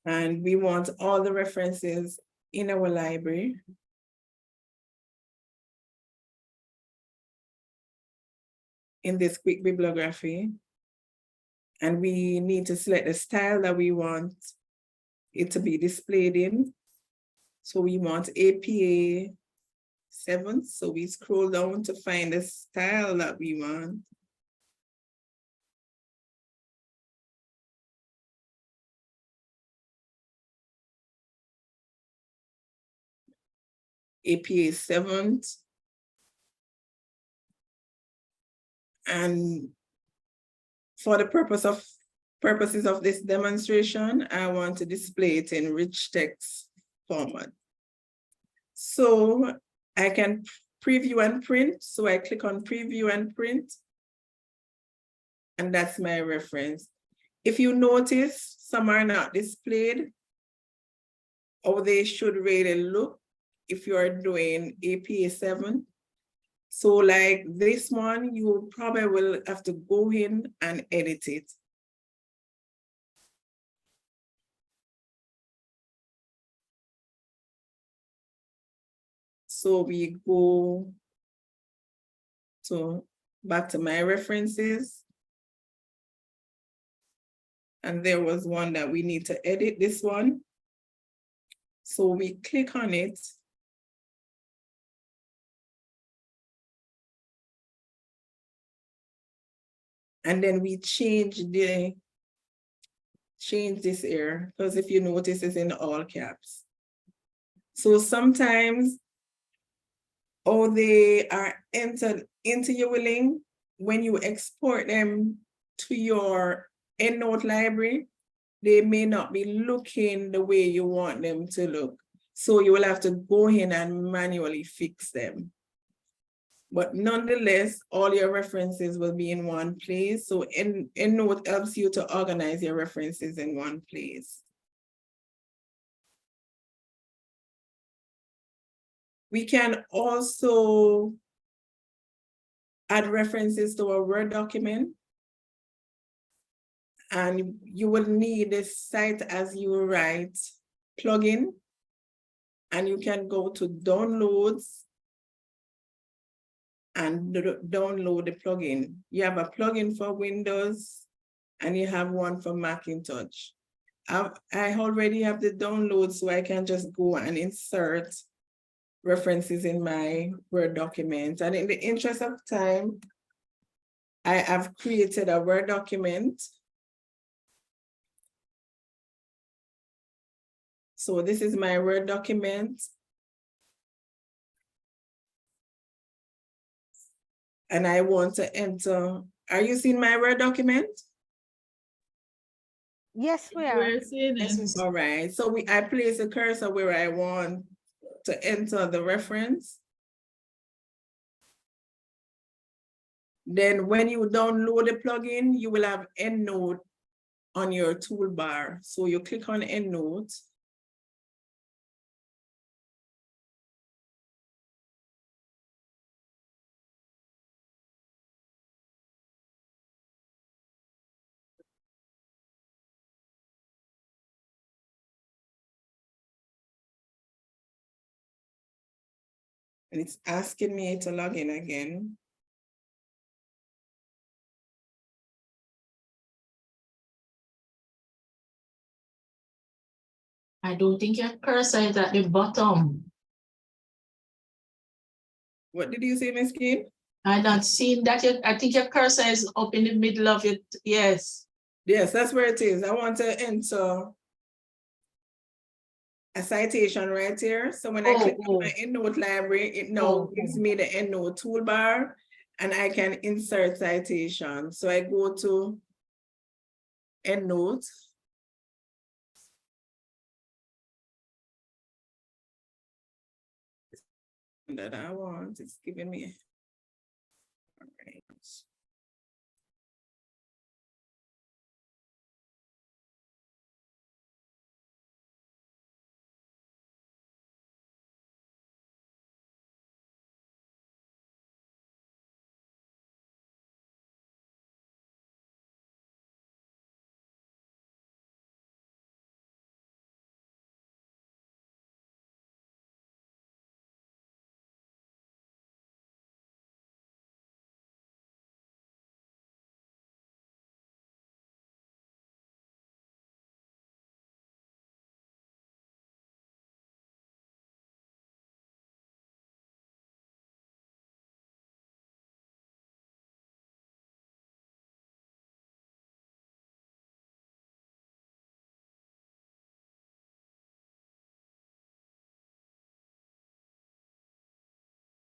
And we want all the references in our library. In this quick bibliography. And we need to select the style that we want it to be displayed in. So we want APA 7. So we scroll down to find the style that we want. APA 7. And for the purposes of this demonstration, I want to display it in rich text format. So I can preview and print. So I click on preview and print. And that's my reference. If you notice, some are not displayed, or they should really look if you are doing APA 7. So like this one, you probably will have to go in and edit it. So we go back to my references. And there was one that we need to edit, this one. So we click on it. And then we change this here, because if you notice, it's in all caps. So sometimes, they are entered into your willing, when you export them to your EndNote library, they may not be looking the way you want them to look. So you will have to go in and manually fix them. But nonetheless, all your references will be in one place. So EndNote helps you to organize your references in one place. We can also add references to a Word document. And you will need the Cite as you write plugin. And you can go to downloads and download the plugin. You have a plugin for Windows and you have one for Macintosh. I already have the download, so I can just go and insert references in my Word document. And in the interest of time, I have created a Word document. So this is my Word document. And I want to enter, are you seeing my Word document? Yes, we are. We're seeing Yes, it. All right, so I place the cursor where I want to enter the reference. Then when you download the plugin, you will have EndNote on your toolbar. So you click on EndNote. And it's asking me to log in again. I don't think your cursor is at the bottom. What did you say, Ms. Kim? I'm not seeing that yet. I think your cursor is up in the middle of it. Yes. Yes, that's where it is. I want to enter a citation right here. So when I click on my EndNote library, it now gives me the EndNote toolbar and I can insert citation. So I go to EndNote. That I want, it's giving me. All right.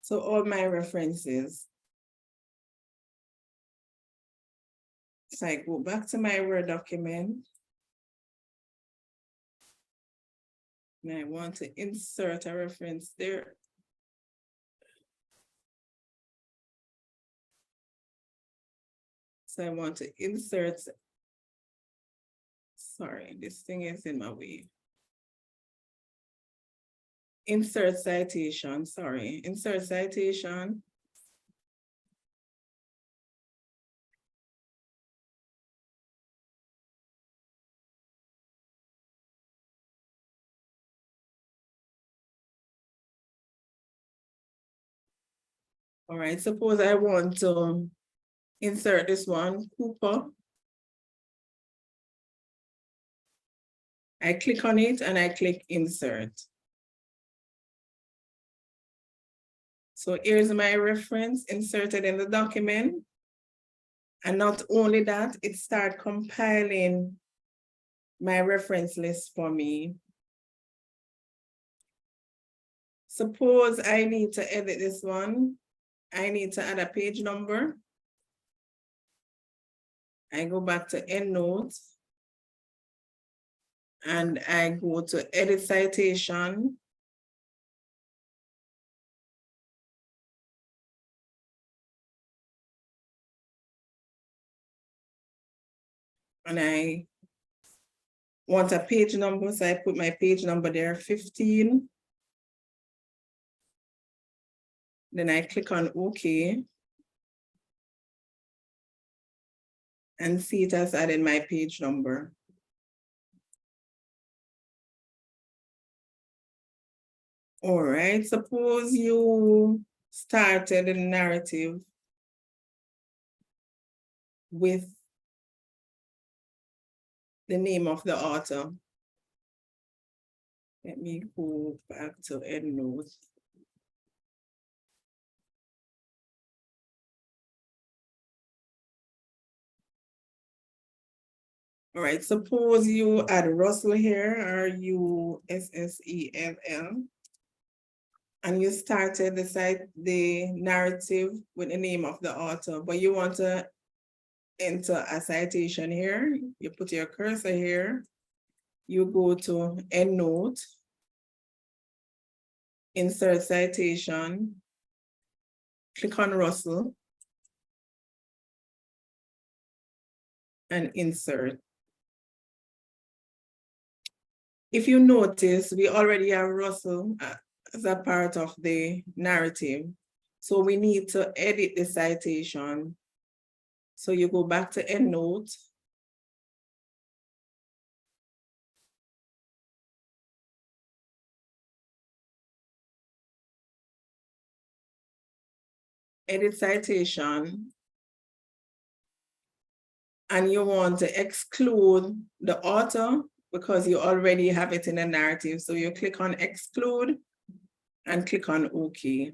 So all my references. So I go back to my Word document. And I want to insert a reference there. So I want to insert, sorry, this thing is in my way. Insert citation, sorry, insert citation. All right, suppose I want to insert this one, Cooper. I click on it and I click insert. So here's my reference inserted in the document. And not only that, it starts compiling my reference list for me. Suppose I need to edit this one. I need to add a page number. I go back to EndNote. And I go to edit citation. And I want a page number, so I put my page number there, 15. Then I click on OK. And see it has added my page number. All right, suppose you started a narrative with the name of the author. Let me go back to EndNote. All right, suppose you add Russell here, Russell, and you started the narrative with the name of the author, but you want to into a citation here. You put your cursor here. You go to EndNote, insert citation, click on Russell, and insert. If you notice, we already have Russell as a part of the narrative. So we need to edit the citation. So you go back to EndNote. Edit citation. And you want to exclude the author because you already have it in the narrative. So you click on exclude and click on OK.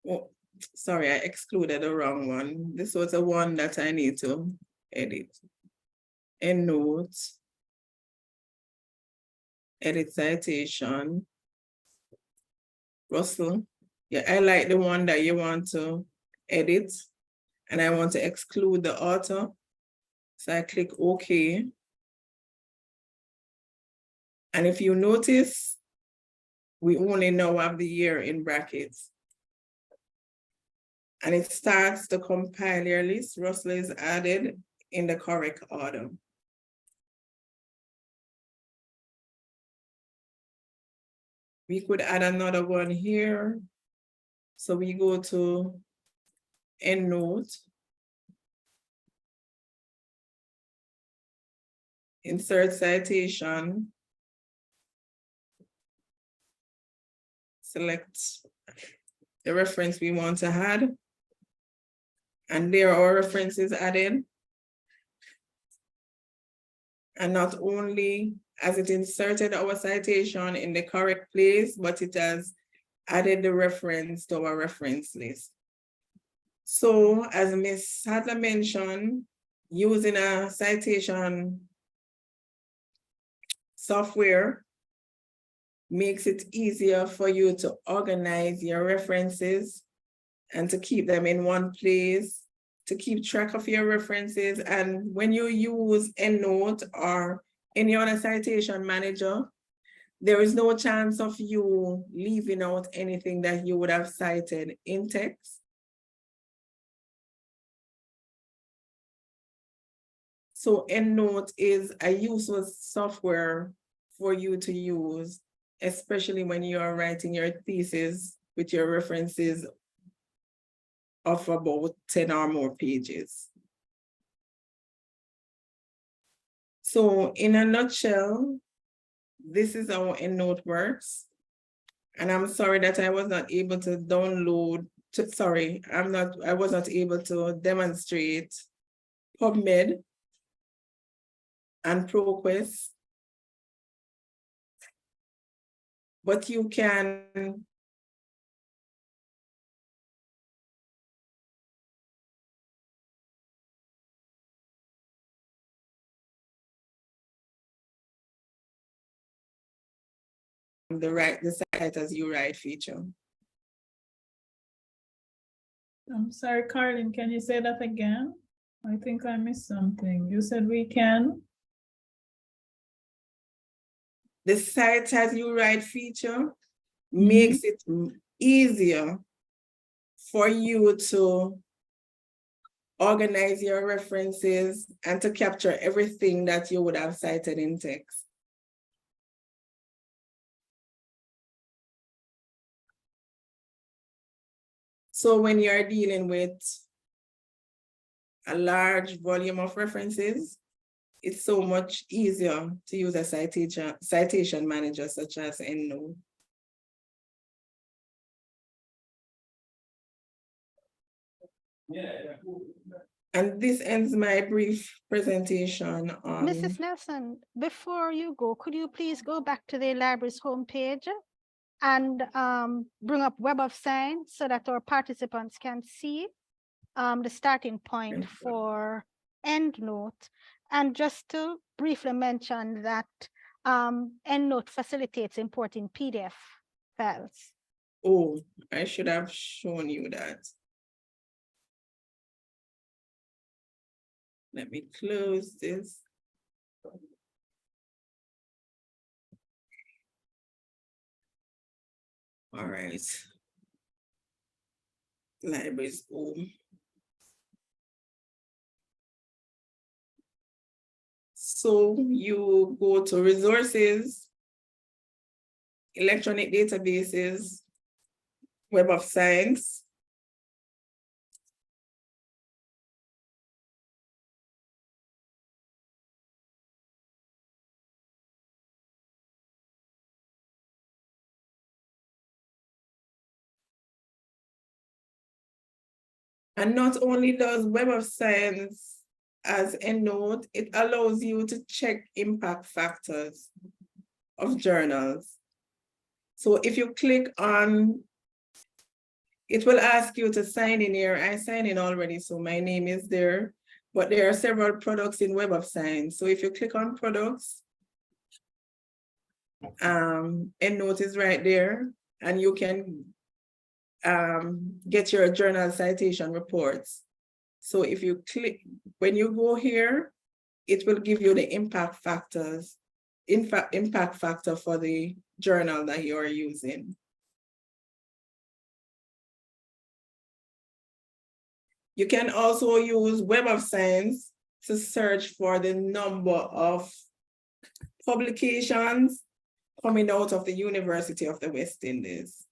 Oh, sorry, I excluded the wrong one. This was the one that I need to edit. EndNote, edit citation. Russell, yeah, I like the one that you want to edit, and I want to exclude the author. So I click OK. And if you notice, we only now have the year in brackets. And it starts to compile your list. Russell is added in the correct order. We could add another one here. So we go to EndNote, insert citation, select the reference we want to add, and there are references added. And not only has it inserted our citation in the correct place, but it has added the reference to our reference list. So as Ms. Sadler mentioned, using a citation software makes it easier for you to organize your references and to keep them in one place, to keep track of your references. And when you use EndNote or any other citation manager, there is no chance of you leaving out anything that you would have cited in text. So EndNote is a useful software for you to use, especially when you are writing your thesis with your references of about 10 or more pages. So in a nutshell, this is how EndNote works. And I'm sorry that I was not able to download, I was not able to demonstrate PubMed and ProQuest. But you can the cite as you write feature. I'm sorry, Carlin, can you say that again? I think I missed something. You said we can? The cite as you write feature makes it easier for you to organize your references and to capture everything that you would have cited in text. So when you're dealing with a large volume of references, it's so much easier to use a citation manager such as EndNote. And this ends my brief presentation on... Mrs. Nelson, before you go, could you please go back to the library's homepage and bring up Web of Science so that our participants can see the starting point for EndNote? And just to briefly mention that EndNote facilitates importing PDF files. Oh, I should have shown you that. Let me close this. All right. Libraries home. So you go to resources, electronic databases, Web of Science. And not only does Web of Science as EndNote, it allows you to check impact factors of journals. So if you click on, it will ask you to sign in here. I signed in already, so my name is there, but there are several products in Web of Science. So if you click on products, EndNote is right there, and you can get your journal citation reports. So if you click, when you go here, it will give you the impact factors, impact factor for the journal that you are using. You can also use Web of Science to search for the number of publications coming out of the University of the West Indies.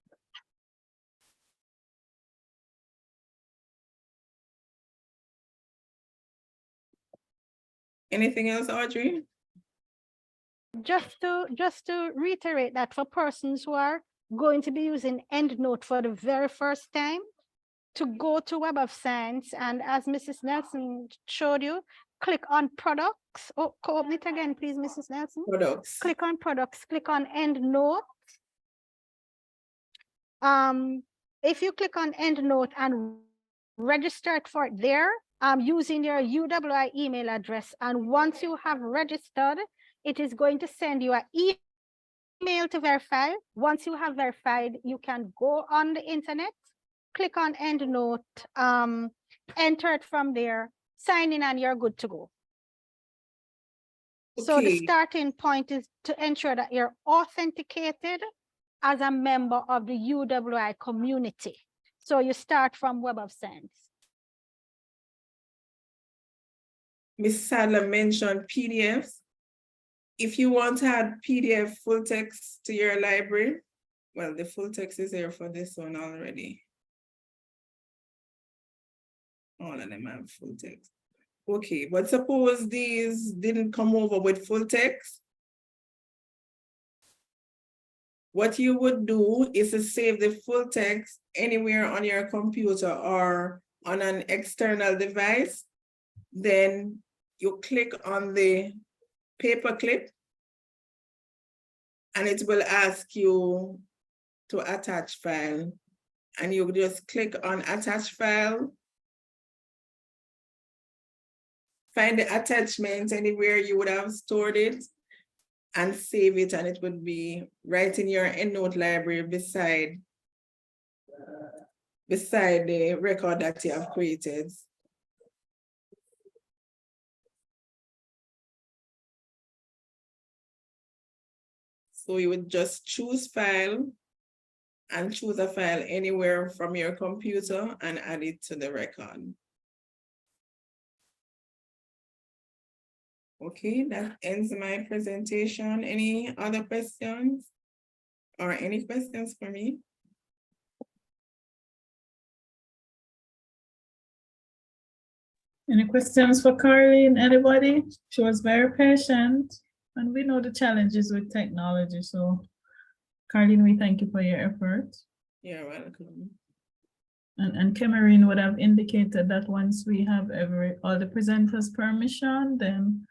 Anything else, Audrey? Just to reiterate that for persons who are going to be using EndNote for the very first time, to go to Web of Science, and as Mrs. Nelson showed you, click on products. Oh, open it again, please, Mrs. Nelson. Products. Click on products, click on EndNote. If you click on EndNote and register it for it there, using your UWI email address, and once you have registered, it is going to send you an email to verify. Once you have verified, you can go on the internet, click on EndNote, enter it from there, sign in, and you're good to go. Okay. So the starting point is to ensure that you're authenticated as a member of the UWI community. So you start from Web of Science. Ms. Sadler mentioned PDFs. If you want to add PDF full text to your library, well, the full text is there for this one already. All of them have full text. Okay, but suppose these didn't come over with full text. What you would do is to save the full text anywhere on your computer or on an external device. Then you click on the paperclip and it will ask you to attach file. And you just click on attach file. Find the attachment anywhere you would have stored it and save it, and it would be right in your EndNote library beside the record that you have created. So you would just choose file and choose a file anywhere from your computer and add it to the record. Okay, that ends my presentation. Any other questions or any questions for me? Any questions for Caroline, anybody? She was very patient, and we know the challenges with technology. So Caroline, we thank you for your effort. You're welcome. And Cameron would have indicated that once we have all the presenters' permission, then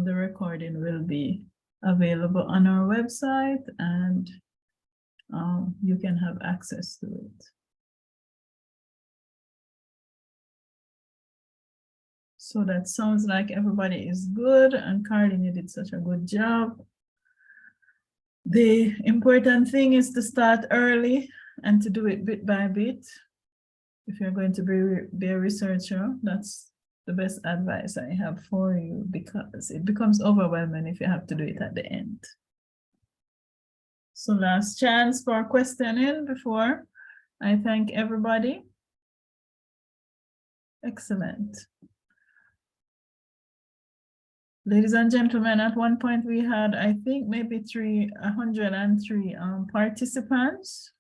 the recording will be available on our website, and you can have access to it. So that sounds like everybody is good, and Caroline, you did such a good job. The important thing is to start early and to do it bit by bit. If you're going to be a researcher, that's the best advice I have for you, because it becomes overwhelming if you have to do it at the end. So last chance for questioning before I thank everybody. Excellent. Ladies and gentlemen, at one point we had, I think, maybe 103 participants.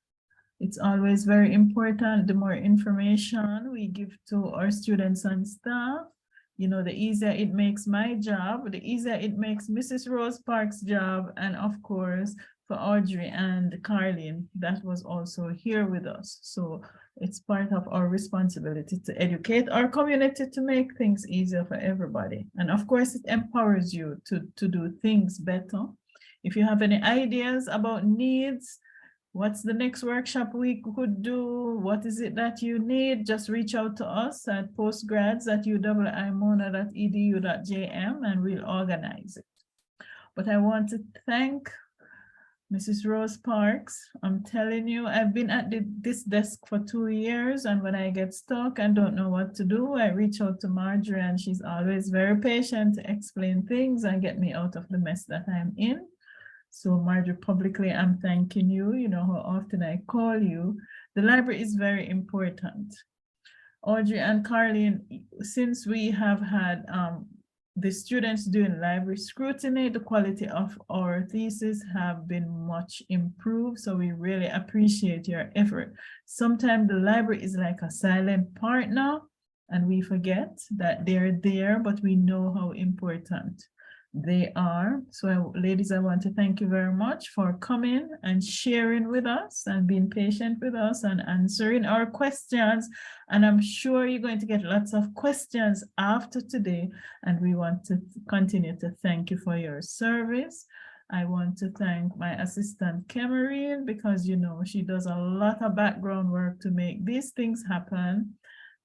It's always very important. The more information we give to our students and staff, you know, the easier it makes my job, the easier it makes Mrs. Rose Park's job, and of course, for Audrey and Carlene, that was also here with us. So it's part of our responsibility to educate our community to make things easier for everybody. And of course, it empowers you to do things better. If you have any ideas about needs, what's the next workshop we could do? What is it that you need? Just reach out to us at postgrads@uiimona.edu.jm and we'll organize it. But I want to thank Mrs. Rose Parks. I'm telling you, I've been at this desk for 2 years, and when I get stuck and don't know what to do, I reach out to Marjorie, and she's always very patient to explain things and get me out of the mess that I'm in. So Marjorie, publicly, I'm thanking you. You know how often I call you. The library is very important. Audrey and Carlene, since we have had the students doing library scrutiny, the quality of our thesis have been much improved. So we really appreciate your effort. Sometimes the library is like a silent partner and we forget that they're there, but we know how important they are. So ladies, I want to thank you very much for coming and sharing with us and being patient with us and answering our questions. And I'm sure you're going to get lots of questions after today. And we want to continue to thank you for your service. I want to thank my assistant, Cameron, because, you know, she does a lot of background work to make these things happen.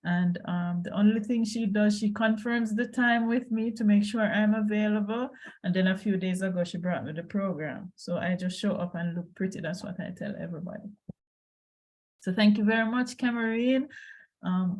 And the only thing she does, she confirms the time with me to make sure I'm available. And then a few days ago, she brought me the program. So I just show up and look pretty. That's what I tell everybody. So thank you very much, Cameron.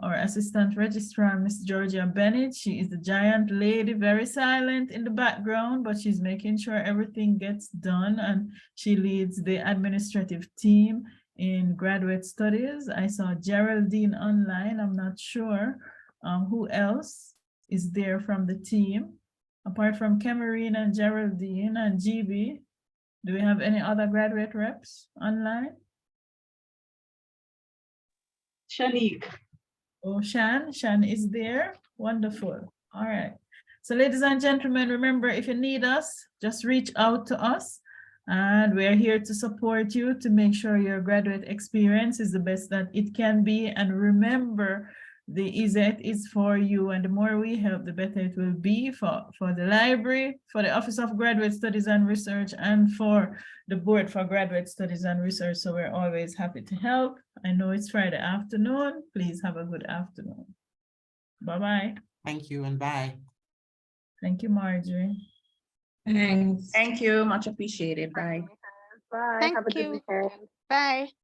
Our assistant registrar, Miss Georgia Bennett. She is the giant lady, very silent in the background, but she's making sure everything gets done. And she leads the administrative team in graduate studies. I saw Geraldine online. I'm not sure who else is there from the team. Apart from Cameron and Geraldine and GB, do we have any other graduate reps online? Shanique. Oh, Shan is there. Wonderful. All right. So ladies and gentlemen, remember, if you need us, just reach out to us. And we're here to support you to make sure your graduate experience is the best that it can be. And remember, the easier it is for you, and the more we help, the better it will be for the library, for the Office of Graduate Studies and Research, and for the Board for Graduate Studies and Research. So we're always happy to help. I know it's Friday afternoon. Please have a good afternoon. Bye-bye. Thank you and bye. Thank you, Marjorie. Thanks. Thank you. Much appreciated. Bye. Thank you. Bye.